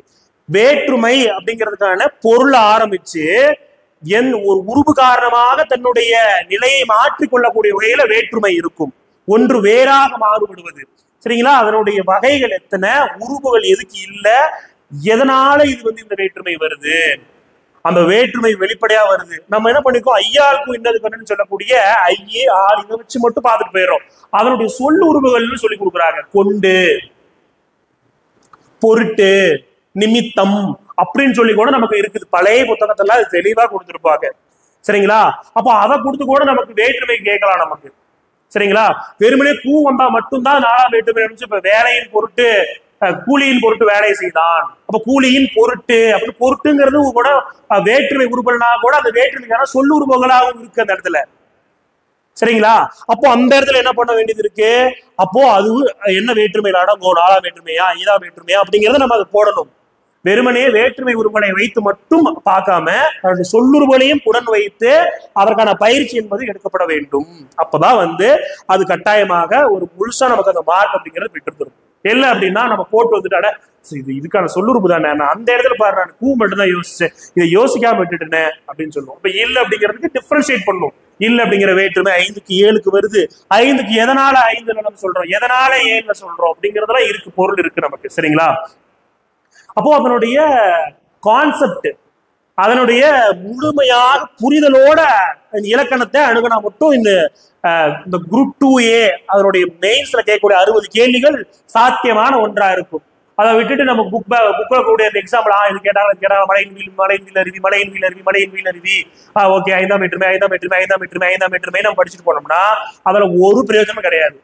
வேற்றுமை அப்படிங்கிறதுக்கான பொருள் ஆரம்பிச்சு ஒரு உருவு காரணமாக தன்னுடைய நிலையை மாற்றிக்கொள்ளக்கூடிய வகையில வேற்றுமை இருக்கும். ஒன்று வேறாக மாறுபடுவது. சரிங்களா? அதனுடைய வகைகள் எத்தனை, உருவுகள் எதுக்கு இல்ல, எதனால இது வந்து இந்த வேற்றுமை வருது, அந்த வேற்றுமை வெளிப்படையா வருது. நம்ம என்ன பண்ணிருக்கோம், ஐயாளுக்கும் இன்னது கண்ணுன்னு சொல்லக்கூடிய ஐயே ஆள் இதை வச்சு மட்டும் பார்த்துட்டு போயிடும். அதனுடைய சொல் உருவுகள்னு சொல்லி கொடுக்குறாங்க. கொண்டு, பொருட்டு, நிமித்தம் அப்படின்னு சொல்லி கூட நமக்கு இருக்குது. பழைய புத்தகத்தெல்லாம் அது தெளிவா கொடுத்துருப்பாங்க. சரிங்களா? அப்போ அதை கொடுத்து கூட நமக்கு வேற்றுமை கேட்கலாம் நமக்கு. சரிங்களா? வெறுமனே கூ வந்தா மட்டும்தான் 4ஆம் வேற்றுமை. இப்ப வேலையின் பொருட்டு கூலியின் பொருட்டு வேலை செய்தான், அப்ப கூலியின் பொருட்டு அப்படின்னு பொருட்டுங்கிறது கூட வேற்றுமை உருவல்னா கூட அந்த வேற்றுமைக்கான சொல்லுருவங்களாகவும் இருக்கு அந்த இடத்துல. சரிங்களா? அப்போ அந்த இடத்துல என்ன பண்ண வேண்டியது இருக்கு, அப்போ அது என்ன வேற்றுமையில அடங்கும், 4ஆம் வேற்றுமையா 5ஆம் வேற்றுமையா அப்படிங்கிறத நம்ம அதை போடணும். வெறுமனே வேற்றுமை உருவலை வைத்து மட்டும் பார்க்காம அதனுடைய சொல்லுருவலையும் உடன் வைத்து அதற்கான பயிற்சி என்பது எடுக்கப்பட வேண்டும். அப்பதான் வந்து அது கட்டாயமாக ஒரு முழுசா நமக்கு அந்த மார்க் அப்படிங்கிறது பெற்று தரும். இல்லை அப்படின்னா நம்ம போட்டு வந்துட்டாட இது இதுக்கான சொல்லுறுப்பு தானே, நான் அந்த இடத்துல பாரு நான் கூ மட்டும் தான் யோசிச்சேன், இதை யோசிக்காம விட்டுட்டேன் அப்படின்னு சொல்லுவோம். இப்ப இல்லை அப்படிங்கிறதுக்கு டிஃபரன்ஷியேட் பண்ணும். இல்லை அப்படிங்கிற வேற்றுமை 5க்கு 7க்கு வருது, 5க்கு எதனால 5ல நம்ம சொல்றோம், எதனால 7ல சொல்றோம் அப்படிங்கிறதுலாம் இருக்கு, பொருள் இருக்கு நமக்கு. சரிங்களா? அப்போ அதனுடைய கான்செப்ட், அதனுடைய முழுமையாக புரிதலோட இலக்கணத்தை அணுகுனா மட்டும் இந்த குரூப் 2A அதனுடைய மெயின்ஸ்ல கேட்கக்கூடிய 60 கேள்விகள் சாத்தியமான ஒன்றா இருக்கும். அதை விட்டுட்டு நம்ம புக்ல கூடிய எக்ஸாம்பிள் இது கேட்டாங்க மலையின் வீல் அருவி, மலையின் வீல் அருவி, ஓகே 5ஆம் வேற்றுமை 5ஆம் வேற்றுமை 5ஆம் வேற்றுமை 5ஆம் வேற்றுமை நம்ம படிச்சுட்டு போனோம்னா அதுல ஒரு பிரயோஜனமும் கிடையாது.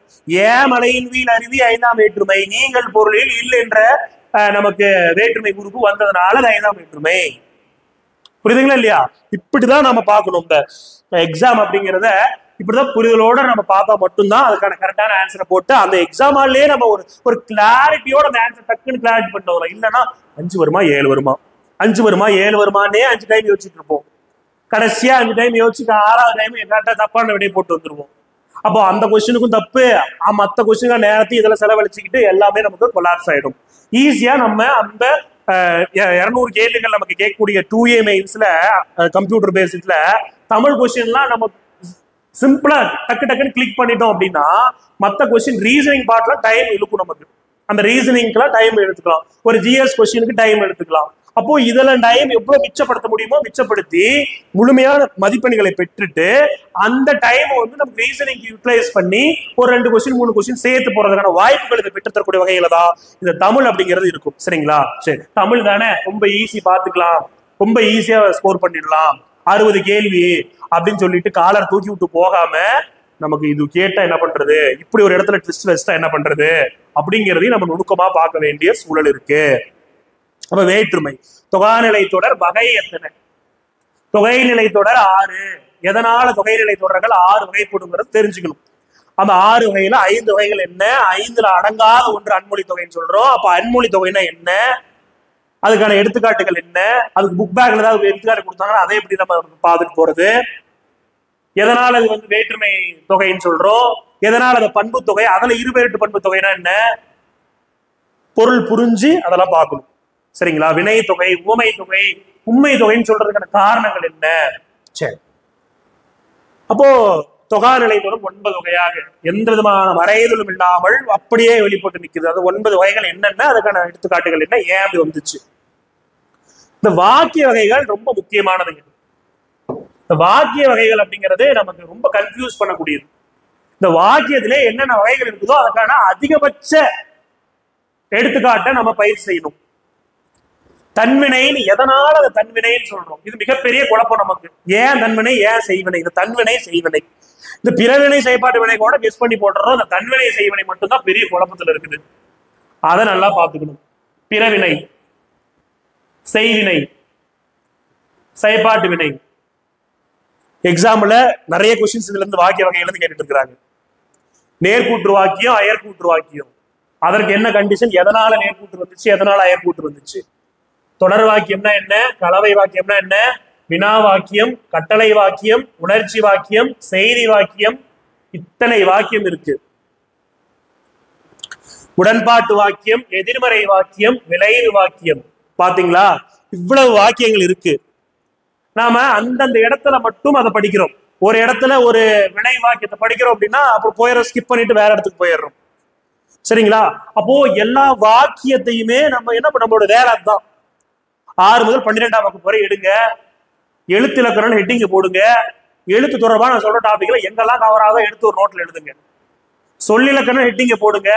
ஏன் மலையின் வீல் அருவி 5ஆம் வேற்றுமை, நீங்கள் பொருளில் இல்லை என்ற நமக்கு வேற்றுமை குரூப் வந்ததுனால 5ஆம் வேற்றுமை. புரியுதுங்களா இல்லையா? இப்படிதான் நம்ம பார்க்கணும். இந்த எக்ஸாம் அப்படிங்கிறத இப்படிதான் புரிதலோட நம்ம பார்த்தா மட்டும்தான் அதுக்கான கரெக்டான ஆன்சரை போட்டு அந்த எக்ஸாம் ஹால்லேயே நம்ம ஒரு கிளாரிட்டியோட அந்த ஆன்சர் டக்குன்னு கிளாரிட்டி பண்ணிட்டு வரலாம். இல்லைன்னா 5 வருமா 7 வருமா 5 வருமா 7 வருமானே 5 டைம் யோசிச்சுட்டு இருப்போம். கடைசியா 5 டைம் யோசிச்சு 6ஆவது டைம் கரெக்டா தப்பான விடையை போட்டு வந்துருவோம். அப்போ அந்த கொஸ்டினுக்கும் தப்பு, மற்ற கொஸ்டினுக்கு நேரத்தையும் இதெல்லாம் செலவழிச்சுக்கிட்டு எல்லாமே நமக்கு கொலாப்ஸ் ஆயிடும். ஈஸியா நம்ம அந்த 200 கேள்விகள் நமக்கு கேட்கக்கூடிய 2A மெயின்ஸ்ல கம்ப்யூட்டர் பேசிஸ்ல தமிழ் கொஸ்டின்லாம் நம்ம சிம்பிளா டக்கு டக்குன்னு கிளிக் பண்ணிட்டோம் அப்படின்னா மற்ற கொஸ்டின் ரீசனிங் பார்ட்ல டைம் இழுக்கும் நமக்கு. அந்த ரீசனிங்க்குலாம் டைம் எடுத்துக்கலாம், ஒரு ஜிஎஸ் கொஸ்டினுக்கு டைம் எடுத்துக்கலாம். அப்போ இதெல்லாம் டைம் எவ்வளவு மிச்சப்படுத்த முடியுமோ மிச்சப்படுத்தி முழுமையான மதிப்பெண்களை பெற்றுட்டு அந்த டைம் வந்து நம்ம ரீசனிங் யூட்டிலைஸ் பண்ணி ஒரு 2 கொஸ்டின் 3 கொஸ்டின் சேர்த்து போறதுக்கான வாய்ப்புகள் இதை பெற்று தரக்கூடிய வகையில தான் இந்த தமிழ் அப்படிங்கிறது இருக்கும். சரிங்களா? சரி, தமிழ் தானே ரொம்ப ஈஸி, பார்த்துக்கலாம், ரொம்ப ஈஸியா ஸ்கோர் பண்ணிடலாம், 60 கேள்வி அப்படின்னு சொல்லிட்டு காலர் தூக்கி விட்டு போகாம நமக்கு இது கேட்டா என்ன பண்றது, இப்படி ஒரு இடத்துல ட்விஸ்ட் வச்சா என்ன பண்றது அப்படிங்கிறதையும் நம்ம நுணுக்கமா பார்க்க வேண்டிய சூழல் இருக்கு. அப்ப வேற்றுமை. தொகாநிலை தொடர் வகை எத்தனை? தொகைநிலை தொடர் 6. எதனால தொகைநிலை தொடர்கள் 6 வகைப்படுங்கிறது தெரிஞ்சுக்கணும். அந்த 6 வகையில 5 வகைகள் என்ன, 5ல அடங்காத ஒன்று அன்மொழி தொகைன்னு சொல்றோம். அப்ப அன்மொழி தொகைனா என்ன, அதுக்கான எடுத்துக்காட்டுகள் என்ன, அதுக்கு புக் பேக்ல ஏதாவது எடுத்துக்காட்டு கொடுத்தாங்கன்னா அதை எப்படி நம்ம பார்த்துட்டு போறது, எதனால அது வந்து வேற்றுமை தொகைன்னு சொல்றோம், எதனால அது பண்பு தொகை, அதுல இருபெருட்டு பண்பு தொகைனா என்ன, பொருள் புரிஞ்சு அதெல்லாம் பார்க்கணும். சரிங்களா? வினை தொகை, உவமை தொகை, உண்மை தொகைன்னு சொல்றதுக்கான காரணங்கள் என்ன. சரி, அப்போ தொகாநிலை தொடர் 9 வகையாக எந்த விதமான வரையதலும் இல்லாமல் அப்படியே வெளிப்பட்டு நிற்குது. அது 9 வகைகள் என்னென்ன, அதுக்கான எடுத்துக்காட்டுகள் என்ன, ஏன் அப்படி வந்துச்சு. இந்த வாக்கிய வகைகள் ரொம்ப முக்கியமானதுங்க. இந்த வாக்கிய வகைகள் அப்படிங்கிறது நமக்கு ரொம்ப கன்ஃபியூஸ் பண்ணக்கூடியது. இந்த வாக்கியத்திலே என்னென்ன வகைகள் இருக்குதோ அதுக்கான அதிகபட்ச எடுத்துக்காட்டை நம்ம பயிற்சி செய்யணும். தன்வினைன்னு எதனால அதை தன்வினைன்னு சொல்றோம், இது மிகப்பெரிய குழப்பம் நமக்கு. ஏன் தன்வினை, ஏன் செய்வினை, இந்த தன்வினை செய்வினை, இந்த பிறவினை செயற்பாட்டு வினை கூட கெஸ் பண்ணி போடுறோம். இந்த தன்வினை செய்வினை மட்டும்தான் பெரிய குழப்பத்துல இருக்குது. அதை நல்லா பார்த்துக்கணும். பிறவினை, செய்வினை, செயற்பாட்டு வினை. எக்ஸாம்பிள் நிறைய கொஸ்டின்ஸ் இதுல இருந்து வாக்கிய வகையில இருந்து கேட்டுட்டு இருக்கிறாங்க. நேர்கூற்று வாக்கியம், அயற்கூற்று வாக்கியம், அதற்கு என்ன கண்டிஷன், எதனால நேர்கூற்று வந்துச்சு, எதனால அயற்கூற்று வந்துச்சு. தொடர் வாக்கியம்னா என்ன, கலவை வாக்கியம்னா என்ன, வினா வாக்கியம், கட்டளை வாக்கியம், உணர்ச்சி வாக்கியம், செய்தி வாக்கியம், இத்தனை வாக்கியம் இருக்கு. உடன்பாட்டு வாக்கியம், எதிர்மறை வாக்கியம், விளைவு வாக்கியம். பாத்தீங்களா, இவ்வளவு வாக்கியங்கள் இருக்கு. நாம அந்தந்த இடத்துல மட்டும் அதை படிக்கிறோம். ஒரு இடத்துல ஒரு வினை வாக்கியத்தை படிக்கிறோம் அப்படின்னா அப்புறம் போயிடும், ஸ்கிப் பண்ணிட்டு வேற இடத்துக்கு போயிடுறோம். சரிங்களா? அப்போ எல்லா வாக்கியத்தையுமே நம்ம என்ன, நம்மளோட வேலை அதுதான். 6 முதல் 12ஆம் வகுப்பு வரை எடுங்க, எழுத்து இலக்கணம் ஹெட்டிங்க போடுங்க, எழுத்து தொடர்பா நான் சொல்ற டாபிக்ல எங்கெல்லாம் கவர் ஆகுதோ எடுத்து ஒரு நோட்ல எழுதுங்க. சொல்லிலக்கணம் ஹெட்டிங்க போடுங்க,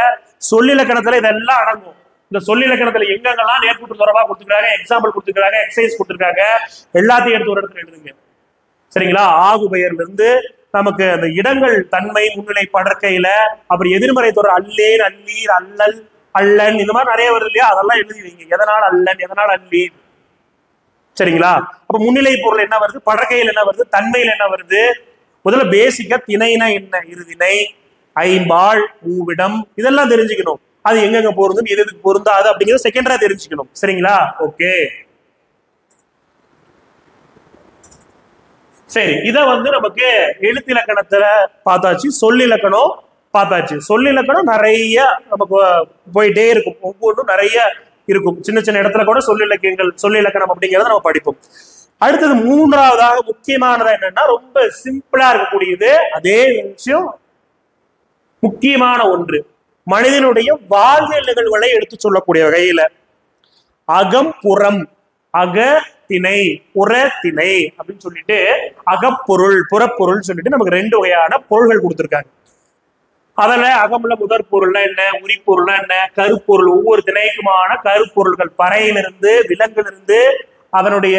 சொல்லிலக்கணத்துல இதெல்லாம் அடங்கும். இந்த சொல்லிலக்கணத்துல எங்கெங்கெல்லாம் நேர்கூற்று தொடர்பா கொடுத்துருக்காங்க, எக்ஸாம்பிள் கொடுத்துருக்காங்க, எக்ஸசைஸ் கொடுத்துருக்காங்க, எல்லாத்தையும் எடுத்து ஒரு இடத்துல எழுதுங்க. சரிங்களா? ஆகு பெயர்ல இருந்து நமக்கு அந்த இடங்கள் தன்மை முன்னிலை படற்கையில, அப்புறம் எதிர்மறை தொடர் அல்லேர், அல்லீர், அல்லல், அல்லன், இந்த மாதிரி நிறைய வருது இல்லையா, அதெல்லாம் எழுதி வைங்க. எதனால் அல்லன், எதனால் அல்லீர். சரிங்களா? அப்ப முன்னிலை பொருள் என்ன வருது, படற்கையில் என்ன வருது, தன்மையில் என்ன வருது. முதல்ல பேசிக்கா திணைனா என்ன, இருதிணை, ஐம்பாள், மூவிடம், இதெல்லாம் தெரிஞ்சுக்கணும். அது எங்கெங்க பொருந்தும், எது எதுக்கு பொருந்தாது அப்படிங்கிறது செகண்டரா தெரிஞ்சுக்கணும். சரிங்களா? ஓகே, சரி. இத வந்து நமக்கு எழுத்திலக்கணத்துல பார்த்தாச்சு, சொல்லிலக்கணம் பார்த்தாச்சு. சொல்லிலக்கணம் நிறைய நமக்கு போயிட்டே இருக்கும், ஒவ்வொன்றும் நிறைய இருக்கும். சின்ன சின்ன இடத்துல கூட சொல்லிலக்கியங்கள், சொல்லிலக்கணம் அப்படிங்கிறத நம்ம படிப்போம். அடுத்தது 3ஆவதாக முக்கியமானதா என்னன்னா, ரொம்ப சிம்பிளா இருக்கக்கூடியது, அதே விஷயம் முக்கியமான ஒன்று, மனிதனுடைய வாழ்வியல் நிகழ்வுகளை எடுத்து சொல்லக்கூடிய வகையில அகம் புறம், அக திணை, புற திணை அப்படின்னு சொல்லிட்டு அகப்பொருள், புறப்பொருள் சொல்லிட்டு நமக்கு 2 வகையான பொருள்கள் கொடுத்திருக்காங்க. அதுல அகமுள்ள முதற் பொருள்னா என்ன, உரிப்பொருள்னா என்ன, கருப்பொருள், ஒவ்வொரு திணைக்குமான கருப்பொருள்கள், பறையிலிருந்து, விலங்கிலிருந்து, அதனுடைய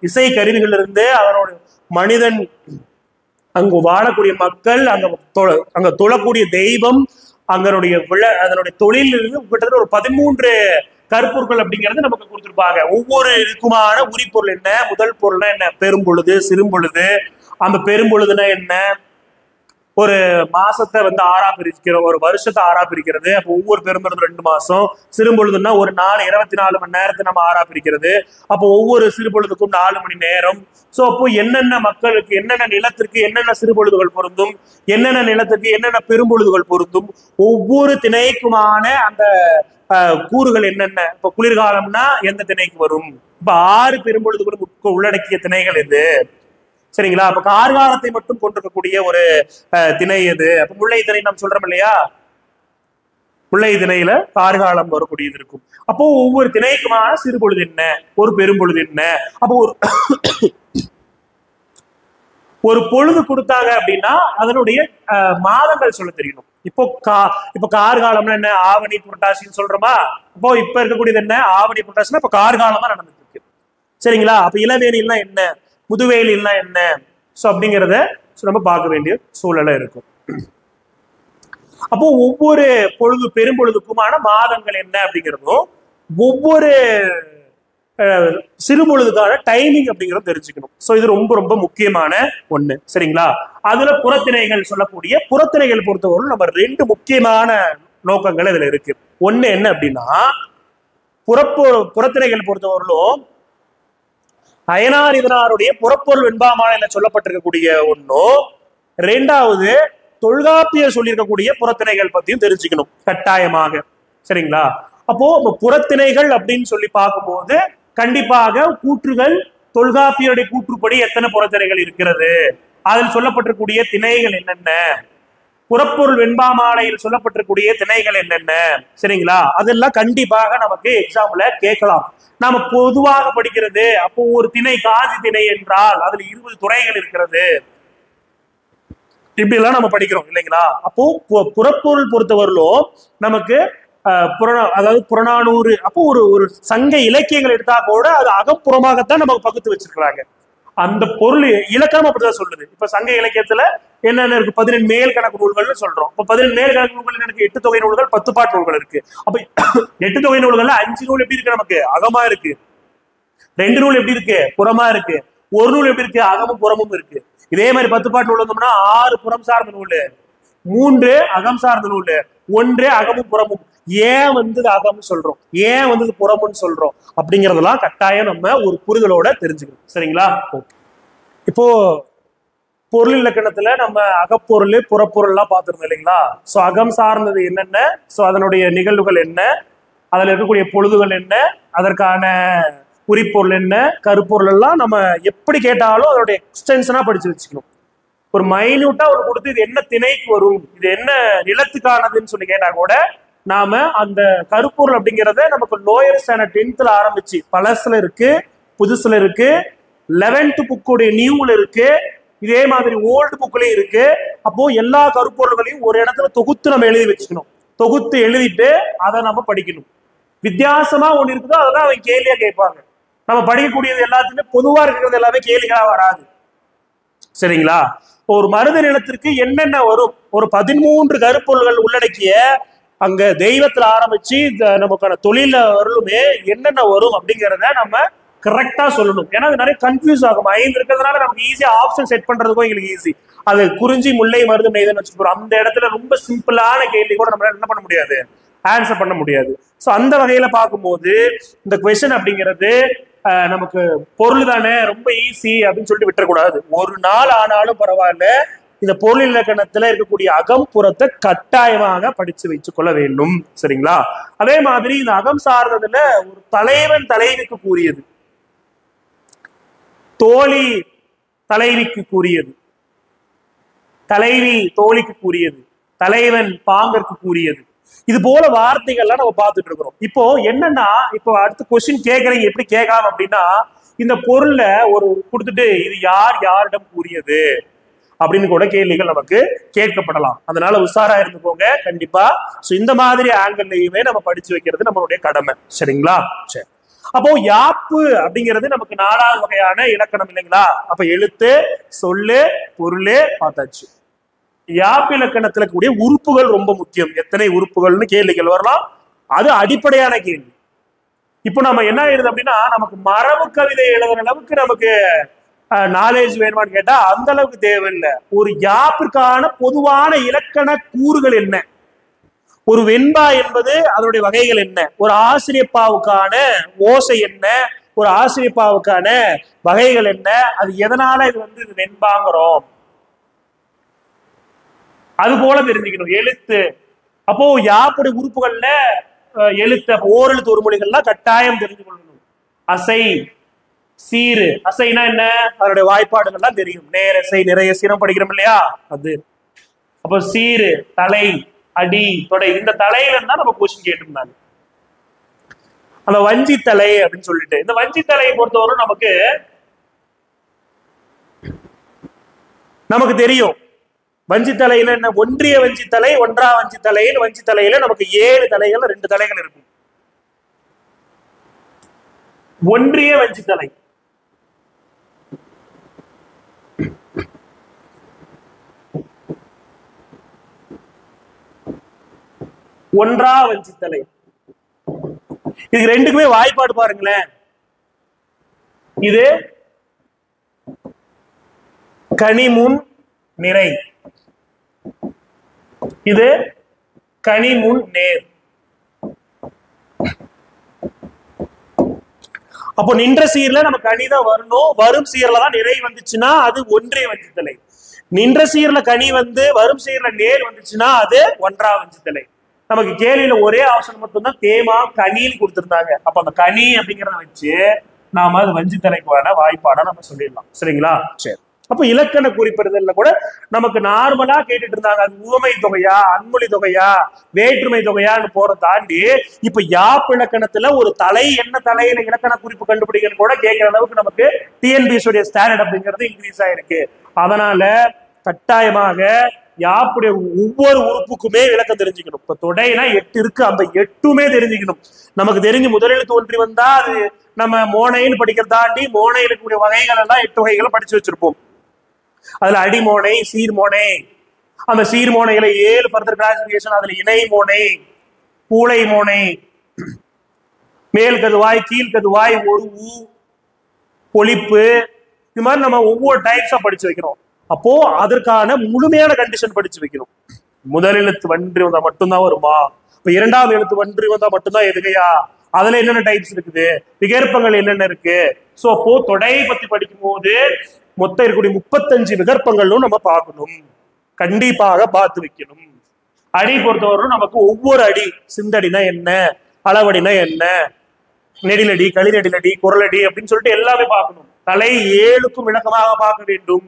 இசை கருவிகள் இருந்து, அதனுடைய மனிதன், அங்கு வாழக்கூடிய மக்கள், அங்க தொழக்கூடிய தெய்வம், அதனுடைய தொழில் இருந்து கிட்டத்தட்ட ஒரு 13 கருப்பொருட்கள் அப்படிங்கிறது நமக்கு கொடுத்திருப்பாங்க. ஒவ்வொரு இருக்குமான உரிப்பொருள் என்ன, முதல் பொருள்னா என்ன, பெரும்பொழுது, சிறும்பொழுது. அந்த பெரும்பொழுதுனா என்ன, ஒரு மாசத்தை வந்து 6ஆ பிரிக்கிறோம், ஒரு வருஷத்தை 6ஆ பிரிக்கிறது. அப்போ ஒவ்வொரு பெரும்பொழுது 2 மாசம். சிறும்பொழுதுன்னா ஒரு நாள் 24 மணி நேரத்தை நம்ம 6ஆ பிரிக்கிறது. அப்போ ஒவ்வொரு சிறுபொழுதுக்கும் 4 மணி நேரம். சோ அப்போ என்னென்ன மக்களுக்கு, என்னென்ன நிலத்திற்கு என்னென்ன சிறுபொழுதுகள் பொருந்தும், என்னென்ன நிலத்திற்கு என்னென்ன பெரும்பொழுதுகள் பொருந்தும், ஒவ்வொரு திணைக்குமான அந்த கூறுகள் என்னென்ன. இப்ப குளிர்காலம்னா எந்த திணைக்கு வரும், இப்ப 6 பெரும்பொழுதுகளும் உள்ளடக்கிய திணைகள் எது. சரிங்களா? அப்ப கார்காலத்தை மட்டும் கொண்டிருக்கக்கூடிய ஒரு திணை எது. அப்ப முல்லை திணை நாம் சொல்றோம் இல்லையா, முல்லை திணையில கார்காலம் வரக்கூடியது இருக்கும். அப்போ ஒவ்வொரு திணைக்குமான சிறுபொழுது என்ன, ஒரு பெரும்பொழுது என்ன. அப்போ ஒரு பொழுது கொடுத்தாங்க அப்படின்னா அதனுடைய மாதங்கள் சொல்ல தெரியணும். இப்போ கார்காலம்னா என்ன, ஆவணி புரட்டாசின்னு சொல்றோமா. அப்போ இப்ப இருக்கக்கூடியது என்ன, ஆவணி புரட்டாசினா இப்ப கார்காலமா நடந்துட்டு இருக்கு. சரிங்களா? அப்ப இளவேனில்னா என்ன, முதுவேலின்னா என்ன, சோ அப்படிங்கிறத நம்ம பார்க்க வேண்டிய சூழல இருக்கும். அப்போ ஒவ்வொரு பொழுது பெரும்பொழுதுக்குமான மாதங்கள் என்ன அப்படிங்கிறதும் ஒவ்வொரு சிறு பொழுதுக்கான டைமிங் அப்படிங்கிறத தெரிஞ்சுக்கணும். ஸோ இது ரொம்ப ரொம்ப முக்கியமான ஒண்ணு. சரிங்களா? அதுல புறத்திணைகள் சொல்லக்கூடிய புறத்திணைகள் பொறுத்தவரை நம்ம ரெண்டு முக்கியமான நோக்கங்கள் இதுல இருக்கு. ஒண்ணு என்ன அப்படின்னா, புறத்திணைகள் பொறுத்தவரையிலும் அயனார் இதனாருடைய புறப்பொருள் வெண்பாமாலையில சொல்லப்பட்டிருக்கக்கூடிய ஒன்னும், ரெண்டாவது தொல்காப்பியர் சொல்லியிருக்கக்கூடிய புறத்திணைகள் பத்தியும் தெரிஞ்சுக்கணும் கட்டாயமாக. சரிங்களா? அப்போ புறத்திணைகள் அப்படின்னு சொல்லி பார்க்கும்போது கண்டிப்பாக கூற்றுகள் தொல்காப்பியருடைய கூற்றுப்படி எத்தனை புறத்திணைகள் இருக்கிறது, அதில் சொல்லப்பட்டிருக்கூடிய திணைகள் என்னென்ன, புறப்பொருள் வெண்பாமாலையில் சொல்லப்பட்டிருக்கூடிய திணைகள் என்னென்ன, சரிங்களா, அதெல்லாம் கண்டிப்பாக நமக்கு எக்ஸாம்ல கேட்கலாம். நாம பொதுவாக படிக்கிறது அப்போ ஒரு திணை காதி திணை என்றால் அதுல 20 துறைகள் இருக்கிறது, இப்படி எல்லாம் நம்ம படிக்கிறோம் இல்லைங்களா? அப்போ புறப்பொருள் பொறுத்தவரையிலும் நமக்கு அதாவது புறநானூறு, அப்போ ஒரு சங்க இலக்கியங்கள் எடுத்தா கூட அது அகப்புறமாகத்தான் நமக்கு பகுத்து வச்சிருக்கிறாங்க. அந்த பொருள் இலக்கணம் அப்படிதான் சொல்லுது. இப்ப சங்க இலக்கியத்துல என்னென்ன இருக்கு, 18 மேல் கணக்கு நூல்கள்னு சொல்றோம். இப்ப 18 மேல் கணக்கு நூல்கள் எனக்கு 8 தொகை நூல்கள் 10 பாட்டு நூல்கள் இருக்கு. அப்ப 8 தொகை நூல்கள்ல 5 நூல் எப்படி இருக்கு, நமக்கு அகமா இருக்கு. 2 நூல் எப்படி இருக்கு, புறமா இருக்கு. 1 நூல் எப்படி இருக்கு, அகமும் புறமும் இருக்கு. இதே மாதிரி 10 பாட்டு நூல் வந்தோம்னா 6 புறம் சார்ந்த நூல், 3 அகம் சார்ந்த நூல், 1 அகமும் புறமும். ஏன் அகம் சொல்றோம், ஏன் புறமுன்னு சொல்றோம் அப்படிங்கறதெல்லாம் கட்டாயம் நம்ம ஒரு புரிதலோட தெரிஞ்சுக்கணும். சரிங்களா? இப்போ பொருள் இலக்கணத்துல நம்ம அகப்பொருள் புறப்பொருள் எல்லாம் பார்த்திருந்தோம் இல்லைங்களா? சோ அகம் சார்ந்தது என்னென்ன, சோ அதனுடைய நிகழ்வுகள் என்ன, அதுல இருக்கக்கூடிய பொழுதுகள் என்ன, அதற்கான குறிப்பொருள் என்ன, கருப்பொருள் எல்லாம் நம்ம எப்படி கேட்டாலும் அதனுடைய எக்ஸ்டென்ஷனா படிச்சு வச்சுக்கணும். ஒரு மைன்யூட்டா ஒரு கொடுத்து இது என்ன திணைக்கு வரும், இது என்ன நிலத்துக்கானதுன்னு சொல்லி கேட்டா கூட நாம அந்த கருப்பொருள் அப்படிங்கிறத நமக்கு லோயர் ஸ்டாண்டர்ட் 10th ஆரம்பிச்சு பழசுல இருக்கு, புதுசுல இருக்கு, 11th புக்குடைய நியூல இருக்கு, இதே மாதிரி ஓல்டு புக்லயும் இருக்கு. அப்போ எல்லா கருப்பொருள்களையும் ஒரு இடத்துல தொகுத்து நம்ம எழுதி வச்சுக்கணும். தொகுத்து எழுதிட்டு அதை நம்ம படிக்கணும். வித்தியாசமா ஒண்ணு இருக்குதோ அதான் அவங்க கேள்வியா கேட்பாங்க. நம்ம படிக்கக்கூடியது எல்லாத்துக்குமே பொதுவா இருக்கிறது எல்லாமே கேள்விகளா வராது. சரிங்களா? ஒரு மருத நிலத்திற்கு என்னென்ன வரும், ஒரு 13 கருப்பொருள்கள் உள்ளடக்கிய அங்க தெய்வத்துல ஆரம்பிச்சு நமக்கான தொழில வரலுமே என்னென்ன வரும் அப்படிங்கிறத நம்ம கரெக்டா சொல்லணும். ஏன்னா அது நிறைய கன்ஃபியூஸ் ஆகும். 5 இருக்கிறதுனால நமக்கு ஈஸியா ஆப்ஷன் செட் பண்றதுக்கும் எங்களுக்கு ஈஸி. அது குறிஞ்சி முல்லை மருதம் நெய்தல்னு வச்சுக்கிறோம். அந்த இடத்துல ரொம்ப சிம்பிளான கேள்வி கூட நம்மளால என்ன பண்ண முடியாது, ஆன்சர் பண்ண முடியாது. ஸோ அந்த வகையில பார்க்கும்போது இந்த கொஸ்டின் அப்படிங்கிறது நமக்கு பொருள் தானே ரொம்ப ஈஸி அப்படின்னு சொல்லிட்டு விட்டுறக்கூடாது. ஒரு நாள் ஆனாலும் பரவாயில்ல, இந்த பொருள் இலக்கணத்துல இருக்கக்கூடிய அகம்புறத்தை கட்டாயமாக படிச்சு வைத்துக் கொள்ள வேண்டும். சரிங்களா? அதே மாதிரி இந்த அகம் சார்ந்ததுல ஒரு தலைவன் தலைவிக்கு கூறியது, தோழி தலைவிக்கு கூறியது, தலைவி தோழிக்கு கூறியது, தலைவன் பாங்கற்கு கூறியது, இது போல வார்த்தைகள்லாம் நம்ம பார்த்துட்டு இருக்கிறோம். இப்போ என்னன்னா, இப்போ அடுத்த கொஸ்டின் கேட்கறீங்க, எப்படி கேட்கலாம் அப்படின்னா, இந்த பொருள்ல ஒரு கொடுத்துட்டு இது யார் யாரிடம் கூறியது அப்படின்னு கூட கேள்விகள் நமக்கு கேட்கப்படலாம். அதனால உஷாரா இருந்துக்கோங்க கண்டிப்பா. சோ இந்த மாதிரி ஆங்கிள்லயுமே நம்ம படிச்சு வைக்கிறது நம்மளுடைய கடமை. சரிங்களா? சரி. அப்போ யாப்பு அப்படிங்கிறது நமக்கு 4வது வகையான இலக்கணம் இல்லைங்களா? அப்ப எழுத்து, சொல்லு, பொருள் பார்த்தாச்சு. யாப்பு இலக்கணத்துல கூடிய உறுப்புகள் ரொம்ப முக்கியம். எத்தனை உறுப்புகள்னு கேள்விகள் வரலாம். அது அடிப்படையான கேள்வி. இப்போ நம்ம என்ன ஆயிடுது அப்படின்னா, நமக்கு மரபு கவிதை எழுதுற அளவுக்கு நமக்கு நாலேஜ் வேணுமான்னு கேட்டா அந்த அளவுக்கு தேவையில்லை. ஒரு யாப்பிற்கான பொதுவான இலக்கண கூறுகள் என்ன, ஒரு வெண்பா என்பது அதனுடைய வகைகள் என்ன, ஒரு ஆசிரியப்பாவுக்கான ஓசை என்ன, ஒரு ஆசிரியப்பாவுக்கான வகைகள் என்ன, அது எதனால இது இது வெண்பாங்கிறோம், அது போல தெரிஞ்சுக்கணும். எழுத்து, அப்போ யாப்புடைய உறுப்புகள்ல எழுத்து, ஓரெழுத்து ஒரு மொழிகள்லாம் கட்டாயம் தெரிஞ்சு கொள்ளணும். அசை, சீரு, அசைனா என்ன, அதனுடைய வாய்ப்பாடுகள்லாம் தெரியும். நேரசை, நிறைய சீரம் படிக்கிறோம் இல்லையா, அது. அப்போ சீரு, தலை, அடி, தொடை, இந்த தலையில இருந்தா நம்ம கொஸ்டின் கேட்டிருந்தாங்க. அந்த வஞ்சி தலை அப்படின்னு சொல்லிட்டு, இந்த வஞ்சி தலையை பொறுத்தவரை நமக்கு தெரியும். வஞ்சி தலையில என்ன, ஒன்றிய வஞ்சி தலை, ஒன்றா வஞ்சி தலையில் வஞ்சி தலையில நமக்கு 7 தலைகள், 2 தலைகள் இருக்கும். ஒன்றிய வஞ்சி தலை ஒன்றா வஞ்சித்தலை. இது ரெண்டுக்குமே வாய்ப்பாடு பாருங்களேன். இது கனிமுன் நிறை, இது கனிமுன் நேர். அப்போ நின்ற சீர்ல நமக்கு கனிதான் வரணும். வரும் சீர்ல தான் நிறை வந்துச்சுன்னா அது ஒன்றே வஞ்சித்தலை. நின்ற சீர்ல கனி வந்து வரும் சீர்ல நேர் வந்துச்சுன்னா அது ஒன்றா வஞ்சித்தலை. நமக்கு கேள்வியில ஒரே ஆப்ஷன் மட்டும்தான் தேமா கனின்னு கொடுத்திருந்தாங்க. அப்ப அந்த கனி அப்படிங்கிறத வச்சு நாம அது வஞ்சித்தலைக்கான வாய்ப்பாடா நம்ம சொல்லிடலாம். சரிங்களா? சரி. அப்ப இலக்கண குறிப்பிடுதல்ல கூட நமக்கு நார்மலா கேட்டுட்டு இருந்தாங்க, அது உவமை தொகையா, அன்மொழி தொகையா, வேற்றுமை தொகையான்னு போற தாண்டி இப்ப யாப்பு இலக்கணத்துல ஒரு தலை என்ன தலையில இலக்கண குறிப்பு கண்டுபிடிக்கன்னு கூட கேட்கிற அளவுக்கு நமக்கு டிஎன்பிஎஸ்சியுடைய ஸ்டாண்டர்ட் அப்படிங்கிறது இன்க்ரீஸ் ஆயிருக்கு. அதனால கட்டாயமாக யாப்புடைய ஒவ்வொரு உறுப்புக்குமே விளக்கம் தெரிஞ்சுக்கணும். இப்ப தொடைனா 8 இருக்கு, அந்த 8மே தெரிஞ்சுக்கணும். நமக்கு தெரிஞ்சு முதலெழுத்து ஒன்றி வந்தா அது நம்ம மோனைன்னு படிக்கிறத தாண்டி மோனை இருக்கக்கூடிய வகைகள் எல்லாம் 8 வகைகளை படிச்சு வச்சிருப்போம். அதுல அடிமோனை, சீர்மோனை, அந்த சீர்மோனைகளை 7 ஃபர்தர் கிளாசிபிகேஷன். அதுல இணை மோனை, பூளை மோனை, மேல் கதுவாய், கீழ் கதுவாய், ஒரு ஊ, பொழிப்பு, இது மாதிரி நம்ம ஒவ்வொரு டைப்ஸா படிச்சு வைக்கிறோம். அப்போ அதற்கான முழுமையான கண்டிஷன் படிச்சு வைக்கணும். முதல் எழுத்து வன்றி வந்தா மட்டும்தான் வருமா? இப்ப இரண்டாவது எழுத்து வன்றி வந்தா மட்டும்தான் எதுகையா? அதுல என்னென்ன டைப்ஸ் இருக்குது, விகற்பங்கள் என்னென்ன இருக்கு. சோ அப்போ தொடையை பத்தி படிக்கும் போது மொத்தம் இருக்கக்கூடிய 35 விகற்பங்களும் நம்ம பார்க்கணும், கண்டிப்பாக பார்த்து வைக்கணும். அடி பொறுத்தவரைக்கும் நமக்கு ஒவ்வொரு அடி, சிந்தடினா என்ன, அளவடினா என்ன, நெடிலடி, களிநெடிலடி, குரலடி அப்படின்னு சொல்லிட்டு எல்லாமே பார்க்கணும். தலை 7க்கும் விளக்கமாக பார்க்க வேண்டும்.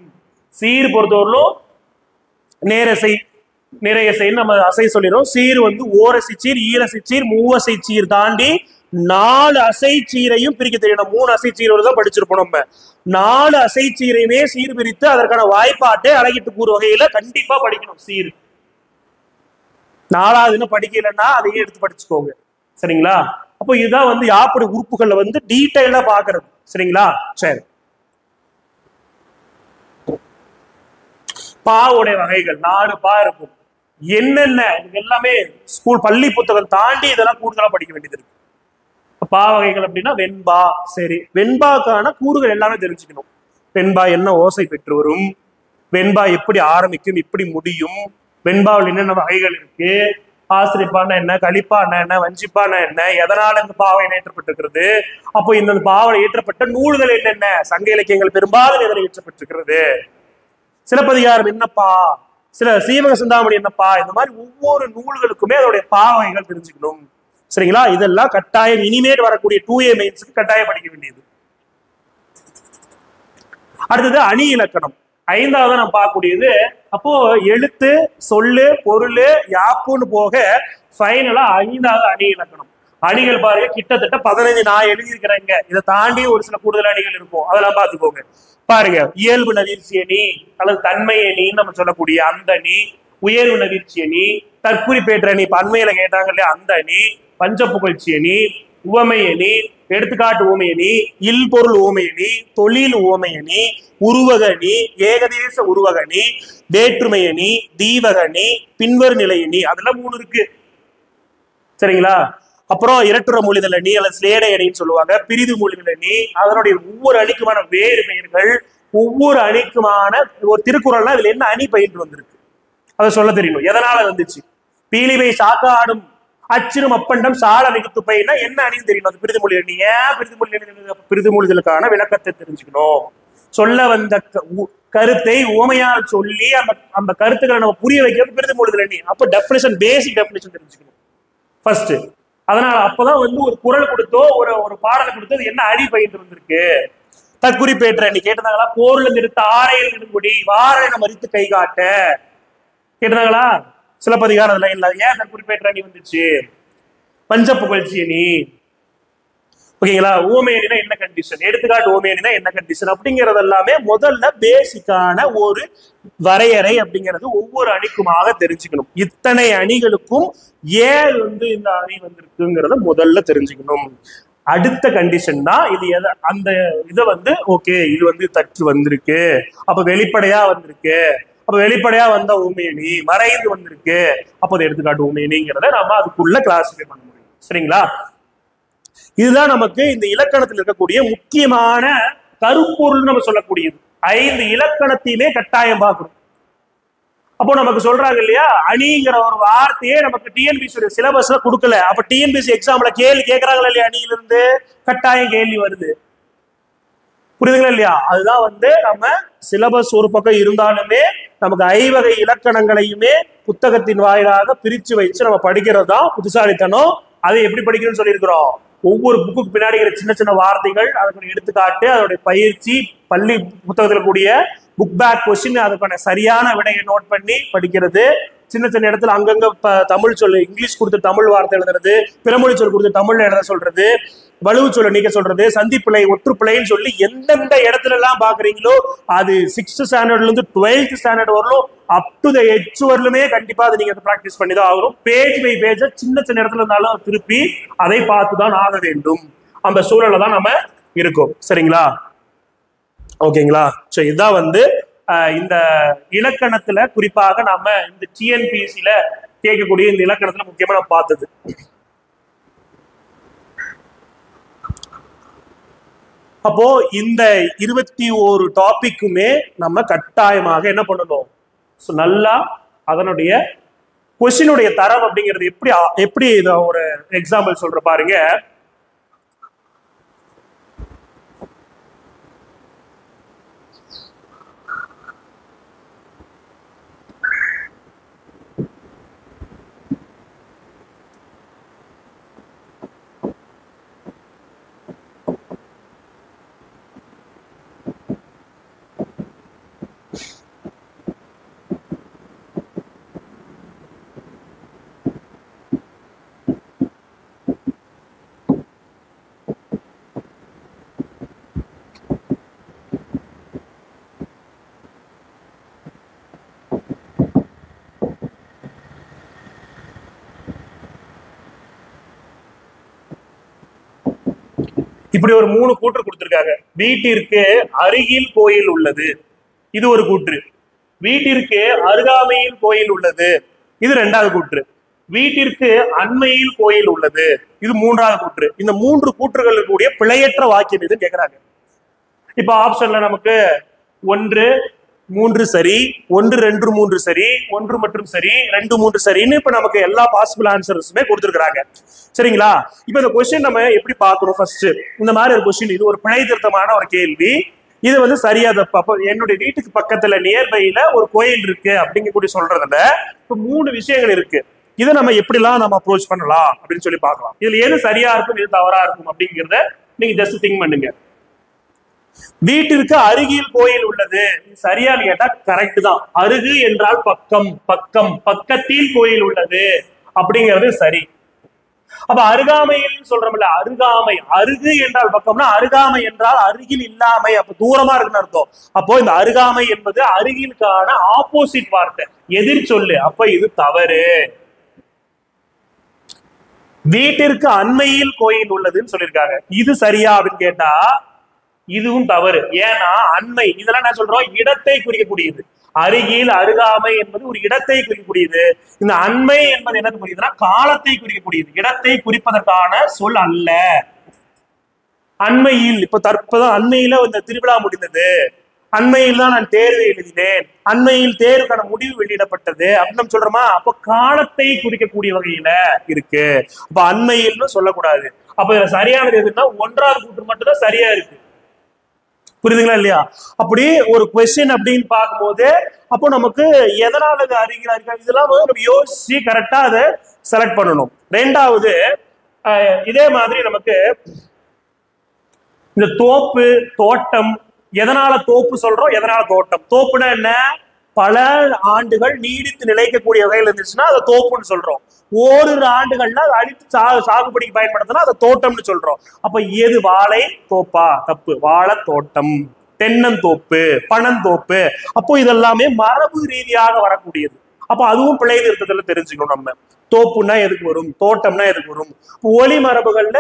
சீர் பொறுத்தவரையிலும் நேரசை, நிறையசைன்னு நம்ம அசை சொல்லிடும். சீர் வந்து ஓரசை சீர், ஈரசை சீர், மூவசை சீர் தாண்டி 4 அசை சீரையும் பிரிக்க தெரியணும். 3 அசை சீரோடு தான் படிச்சிருப்போம். நம்ம 4 அசை சீரையுமே சீர் பிரித்து அதற்கான வாய்ப்பாட்டை அழகிட்டு கூறு வகையில கண்டிப்பா படிக்கணும். சீர் 4வது படிக்கலன்னா அதையே எடுத்து படிச்சுக்கோங்க. சரிங்களா? அப்போ இதுதான் வந்து யாப்புடைய உறுப்புகளை வந்து டீடைலா பாக்குறது. சரிங்களா? சரி. பாவுடைய வகைகள் 4 பா இருக்கும். என்னென்ன எல்லாமே ஸ்கூல் பள்ளி புத்தகம் தாண்டி இதெல்லாம் கூடுதலா படிக்க வேண்டியது இருக்கு. பா வகைகள் அப்படின்னா வெண்பா. சரி, வெண்பாக்கான கூறுகள் எல்லாமே தெரிஞ்சுக்கணும். வெண்பா என்ன ஓசை பெற்று வரும், வெண்பா எப்படி ஆரம்பிக்கும், எப்படி முடியும், வெண்பாவில் என்னென்ன வகைகள் இருக்கு, ஆசிரிப்பான என்ன, கலிப்பான என்ன, வஞ்சிப்பான என்ன, எதனால இந்த பாவை ஏற்றப்பட்டிருக்கிறது, அப்போ இந்த பாவை ஏற்றப்பட்ட நூல்கள் என்னென்ன, சங்க இலக்கியங்கள் பெரும்பாலும் எதில் ஏற்றப்பட்டிருக்கிறது, சிலப்பதிகாரம் என்னப்பா, சில சீவக சிந்தாமணி என்னப்பா, இந்த மாதிரி ஒவ்வொரு நூல்களுக்குமே அதோடைய பாவகைகள் தெரிஞ்சுக்கணும். சரிங்களா? இதெல்லாம் கட்டாயம் இனிமேல் வரக்கூடிய 2A மெயின்ஸ்க்கு கட்டாயம் படிக்க வேண்டியது. அடுத்தது அணி இலக்கணம். 5வது நம்ம பார்க்கக்கூடியது. அப்போ எழுத்து, சொல்லு, பொருள், யாப்புன்னு போக ஃபைனலா 5வது அணி இலக்கணம். அணிகள் பாருங்க, கிட்டத்தட்ட 15 நான் எழுதியிருக்கிறேங்க. இதை தாண்டி ஒரு சில கூடுதல் அணிகள் இருக்கும், அதெல்லாம் பார்த்துக்கோங்க. பாருங்க, இயல்பு நவீர்ச்சி அணி அல்லது தன்மை அணின்னு நம்ம சொல்லக்கூடிய அந்த அணி, உயர்வு நவீர்ச்சி அணி, தற்குறிப்பேற்ற அணி, பன்மையில கேட்டாங்க இல்லையா அந்த அணி, பஞ்சப்புகழ்ச்சி அணி, உவமை அணி, எடுத்துக்காட்டு உவமை அணி, இல்பொருள் உவமை அணி, தொழில் உவமை அணி, உருவக அணி, ஏகதேச உருவக அணி, வேற்றுமை அணி, தீவக அணி, பின்வரு நிலை அணி, அதெல்லாம் 3 இருக்கு. சரிங்களா? அப்புறம் இரட்டுற மொழிதல் அணி அல்லது ஸ்லேடை அணின்னு சொல்லுவாங்க, பிரிது மொழிதல் அணி. அதனுடைய ஒவ்வொரு அணிக்குமான வேறு பெயர்கள், ஒவ்வொரு அணிக்குமான ஒரு திருக்குறள்னா இதுல என்ன அணி பயின்று வந்திருக்கு அதை சொல்ல தெரியணும். எதனால வந்துச்சு? பீலிவை சாக்காடும் அச்சிறும் அப்பண்டம் சால மிகுத்து பையனா என்ன அணின்னு தெரியணும். அது பிரிது மொழி அணி. ஏன் பிரிது மொழி அணி? பிரிது மொழிதலுக்கான விளக்கத்தை தெரிஞ்சுக்கணும். சொல்ல வந்த கருத்தை உவமையால் சொல்லி அந்த கருத்துக்களை நம்ம புரிய வைக்கிறது பிரிது மொழிதல் அணி. அப்போ டெஃபினிஷன், பேசிக் டெஃபினிஷன் தெரிஞ்சுக்கணும் ஃபர்ஸ்ட். அதனால அப்பதான் வந்து ஒரு குரல் கொடுத்தோ ஒரு பாடலை கொடுத்தோ என்ன அணி பயின்று வந்திருக்கு. தற்குறிப்பேற்ற அணி கேட்டிருந்தாங்களா? போர்ல நிறுத்த ஆரையில் நெடுங்குடி வாரண மறித்து கை காட்ட கேட்டிருந்தாங்களா? சிலப்பதிகாரம் லைன்ல ஏன் தற்குறிப்பேற்ற அணி வந்துச்சு? பஞ்சப்புகழ்ச்சி அணி. ஓகேங்களா? ஊமை அணினா என்ன கண்டிஷன், எடுத்துக்காட்டு ஊமை அணினா என்ன கண்டிஷன் அப்படிங்கிறது எல்லாமே முதல்ல பேசிக்கான ஒரு வரையறை அப்படிங்கிறது ஒவ்வொரு அணிக்குமாக தெரிஞ்சுக்கணும். இத்தனை அணிகளுக்கும் ஏன் வந்து இந்த அணி வந்திருக்குங்கிறத முதல்ல தெரிஞ்சுக்கணும். அடுத்த கண்டிஷன் தான் இது. அந்த இதை வந்து ஓகே இது வந்து தற்று வந்திருக்கு, அப்ப வெளிப்படையா வந்திருக்கு, அப்ப வெளிப்படையா வந்த உண்மையணி, மறைந்து வந்திருக்கு, அப்போ அது எடுத்துக்காட்டு உண்மையணிங்கிறத நம்ம அதுக்குள்ள கிளாசிஃபை பண்ண முடியும். சரிங்களா? இதுதான் நமக்கு இந்த இலக்கணத்தில் இருக்கக்கூடிய முக்கியமான கருப்பொருள் நம்ம சொல்லக்கூடியது. 5 இலக்கணத்தையுமே கட்டாயம் பார்க்கணும். அப்போ நமக்கு சொல்றாங்க இல்லையா, அணிங்கிற ஒரு வார்த்தையே நமக்கு டிஎன்பிசி சிலபஸ்ல கொடுக்கல. அப்ப டிஎன்பிசி எக்ஸாம்ல கேள்வி கேட்கறாங்களா இல்லையா, அணியிலிருந்து கட்டாயம் கேள்வி வருது. புரியுதுங்களா இல்லையா? அதுதான் நம்ம சிலபஸ் ஒரு பக்கம் இருந்தாலுமே நமக்கு 5 வகை இலக்கணங்களையுமே புத்தகத்தின் வாயிலாக பிரிச்சு வச்சு நம்ம படிக்கிறது தான் புத்திசாலித்தனம். அதை எப்படி படிக்கணும்னு சொல்லியிருக்கிறோம். ஒவ்வொரு புக்குக்கு பின்னாடி சின்ன சின்ன வார்த்தைகள், அதற்கு எடுத்துக்காட்டு, அதோடைய பயிற்சி, பள்ளி புத்தகத்தில் கூடிய புக் பேக் கொஸ்டின், அதுக்கான சரியான விடையை நோட் பண்ணி படிக்கிறது. சின்ன சின்ன இடத்துல அங்கங்க தமிழ் சொல்லு, இங்கிலீஷ் கொடுத்து தமிழ் வார்த்தை எழுதுறது, பிறமொழி சொல் கொடுத்து தமிழ்ல எழுத சொல்றது, வலுவு சொல்ல நீக்க சொல்றது, சந்திப்பிழை ஒற்றுப்பிழைன்னு சொல்லி எந்தெந்த இடத்துல எல்லாம் பாக்குறீங்களோ அது 6th ஸ்டாண்டர்ட்ல இருந்து 12th ஸ்டாண்டர்ட் வரலும் அப் டு த எட்ஜ் வரலுமே கண்டிப்பா அதை நீங்க பிராக்டிஸ் பண்ணி தான் ஆகணும். பேஜ் பை பேஜ் சின்ன சின்ன இடத்துல இருந்தாலும் திருப்பி அதை பார்த்துதான் ஆக வேண்டும். அந்த சூழல்ல தான் நம்ம இருக்கோம். சரிங்களா? ஓகேங்களா? சோ இதுதான் இந்த இலக்கணத்துல குறிப்பாக நம்ம இந்த டிஎன்பிஎஸ்சில கேட்கக்கூடிய இந்த இலக்கணத்துல முக்கியமா நம்ம பார்த்தது. அப்போ இந்த 21 டாபிக்குமே நம்ம கட்டாயமாக என்ன பண்ணணும், நல்லா அதனுடைய கொஸ்டினுடைய தரம் அப்படிங்கிறது எப்படி இத ஒரு எக்ஸாம்பிள் சொல்ற பாருங்க. இப்படி ஒரு 3 கூற்று கொடுத்திருக்காங்க. வீட்டிற்கு அருகில் கோயில் உள்ளது, இது ஒரு கூற்று. வீட்டிற்கு அருகாமையில் கோயில் உள்ளது, இது 2வது கூற்று. வீட்டிற்கு அண்மையில் கோயில் உள்ளது, இது 3வது கூற்று. இந்த 3 கூற்றுகளுக்கு கூடிய பிழையற்ற வாக்கியம் எதுன்னு கேட்கிறாங்க. இப்ப ஆப்ஷன்ல நமக்கு 1, 3 சரி, 1, 2, 3 சரி, 1 மற்றும் சரி, 2, 3 சரின்னு இப்ப நமக்கு எல்லா பாசிபிள் ஆன்சர்ஸுமே கொடுத்துருக்காங்க. சரிங்களா? இப்ப இந்த கொஸ்டின் நம்ம எப்படி பார்க்கணும்? ஃபர்ஸ்ட் இந்த மாதிரி ஒரு கொஸ்டின், இது ஒரு பிழை திருத்தமான ஒரு கேள்வி. இது சரியா தப்பு. அப்ப என்னுடைய வீட்டுக்கு பக்கத்துல நியர்பைல ஒரு கோயில் இருக்கு அப்படிங்கக்கூடிய சொல்றதுல இப்ப 3 விஷயங்கள் இருக்கு. இதை நம்ம எப்படிலாம் நம்ம அப்ரோச் பண்ணலாம் அப்படின்னு சொல்லி பார்க்கலாம். இதுல எது சரியா இருக்கும், எது தவறா இருக்கும் அப்படிங்கிறத நீங்க ஜஸ்ட் திங்க் பண்ணுங்க. வீட்டிற்கு அருகில் கோயில் உள்ளது, சரியான்னு கேட்டா கரெக்ட் தான். அருகு என்றால் பக்கம், பக்கம், பக்கத்தில் கோயில் உள்ளது அப்படிங்கிறது சரி. அப்ப அருகாமையில் சொல்றோம்ல, அருகாமை, அருகு என்றால் பக்கம்னா அருகாமை என்றால் அருகில் இல்லாமை, அப்ப தூரமா இருக்குன்னு அர்த்தம். அப்போ இந்த அருகாமை என்பது அருகிலுக்கான ஆப்போசிட் வார்த்தை, எதிர் சொல்லு. அப்ப இது தவறு. வீட்டிற்கு அண்மையில் கோயில் உள்ளதுன்னு சொல்லியிருக்காங்க, இது சரியா அப்படின்னு கேட்டா இதுவும் தவறு. ஏன்னா அண்மை இதெல்லாம் என்ன சொல்றோம், இடத்தை குறிக்கக்கூடியது. அருகில், அருகாமை என்பது ஒரு இடத்தை குறிக்கக்கூடியது. இந்த அண்மை என்பது என்ன புரியுதுன்னா காலத்தை குறிக்கக்கூடியது, இடத்தை குறிப்பதற்கான சொல் அல்ல. அண்மையில் இப்ப தற்போதான் அண்மையில இந்த திருவிழா முடிந்தது, அண்மையில் தான் நான் தேர்வு எழுதினேன், அண்மையில் தேர்வுக்கான முடிவு வெளியிடப்பட்டது அப்படின்னு நம்ம சொல்றோமா. அப்ப காலத்தை குறிக்கக்கூடிய வகையில இருக்கு. அப்ப அண்மையில்னு சொல்லக்கூடாது. அப்ப இதுல சரியானது எதுன்னா 1வது கூற்று மட்டும்தான் சரியா இருக்கு. புரியுதுங்களா இல்லையா? அப்படி ஒரு கொஸ்டின் அப்படின்னு பார்க்கும்போது அப்போ நமக்கு எதனால அருகில் இதெல்லாம் நம்ம யோசிச்சு கரெக்டா அதை செலக்ட் பண்ணணும். 2வது இதே மாதிரி நமக்கு இந்த தோப்பு, தோட்டம், எதனால தோப்பு சொல்றோம், எதனால தோட்டம். தோப்புனா என்ன, பல ஆண்டுகள் நீடித்து நிலைக்கக்கூடிய வகையில் இருந்துச்சுன்னா அதை தோப்புன்னு சொல்றோம். ஓரிரு ஆண்டுகள்ல அதை அழித்து சாகுபடிக்கு பயன்படுத்தினா அதை தோட்டம்னு சொல்றோம். அப்ப எது வாழை தோப்பா? தப்பு. வாழை தோட்டம், தென்னந்தோப்பு, பனந்தோப்பு. அப்போ இதெல்லாமே மரபு ரீதியாக வரக்கூடியது. அப்ப அதுவும் பிழை திருத்தத்துல தெரிஞ்சுக்கணும். நம்ம தோப்புன்னா எதுக்கு வரும், தோட்டம்னா எதுக்கு வரும், ஒளி மரபுகள்ல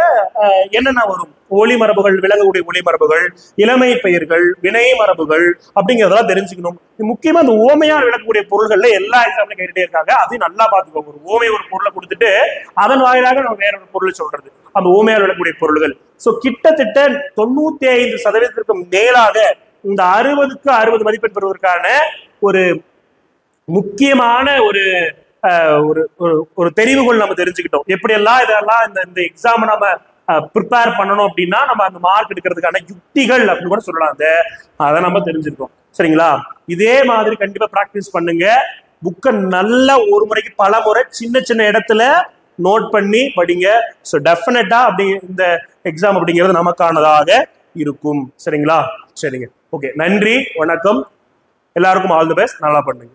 என்னென்ன வரும், ஒளி மரபுகள், விலங்கக்கூடிய ஒளி மரபுகள், இளமை பெயர்கள், வினை மரபுகள் அப்படிங்கிறதெல்லாம் தெரிஞ்சுக்கணும். முக்கியமா இந்த ஓமையால் விளக்கக்கூடிய பொருள்கள்ல எல்லா எக்ஸாம்லையும் கேட்டுட்டே இருக்காங்க. அதையும் நல்லா பார்த்துக்கோங்க. ஒரு ஓமை ஒரு பொருளை கொடுத்துட்டு அதன் வாயிலாக நம்ம வேற ஒரு பொருளை சொல்றது, அந்த ஓமையால் விளக்கக்கூடிய பொருள்கள். சோ கிட்டத்தட்ட 95% மேலாக இந்த 60க்கு 60 மதிப்பெண் பெறுவதற்கான ஒரு முக்கியமான ஒரு ஒரு தெரிவுகள் நம்ம தெரிஞ்சுக்கிட்டோம். எப்படியெல்லாம் இதெல்லாம் இந்த எக்ஸாம் நம்ம ப்ரிப்பேர் பண்ணணும் அப்படின்னா நம்ம அந்த மார்க் எடுக்கிறதுக்கான யுக்திகள் அப்படின்னு கூட சொல்லலாம். அதை நம்ம தெரிஞ்சிருக்கோம். சரிங்களா? இதே மாதிரி கண்டிப்பா பிராக்டிஸ் பண்ணுங்க. புக்கை நல்லா ஒரு முறைக்கு பல முறை சின்ன சின்ன இடத்துல நோட் பண்ணி படிங்க. ஸோ டெஃபினட்டா அப்படி இந்த எக்ஸாம் அப்படிங்கிறது நமக்கானதாக இருக்கும். சரிங்களா? சரிங்க, ஓகே, நன்றி, வணக்கம், எல்லாருக்கும் ஆல் தி பெஸ்ட், நல்லா பண்ணுங்க.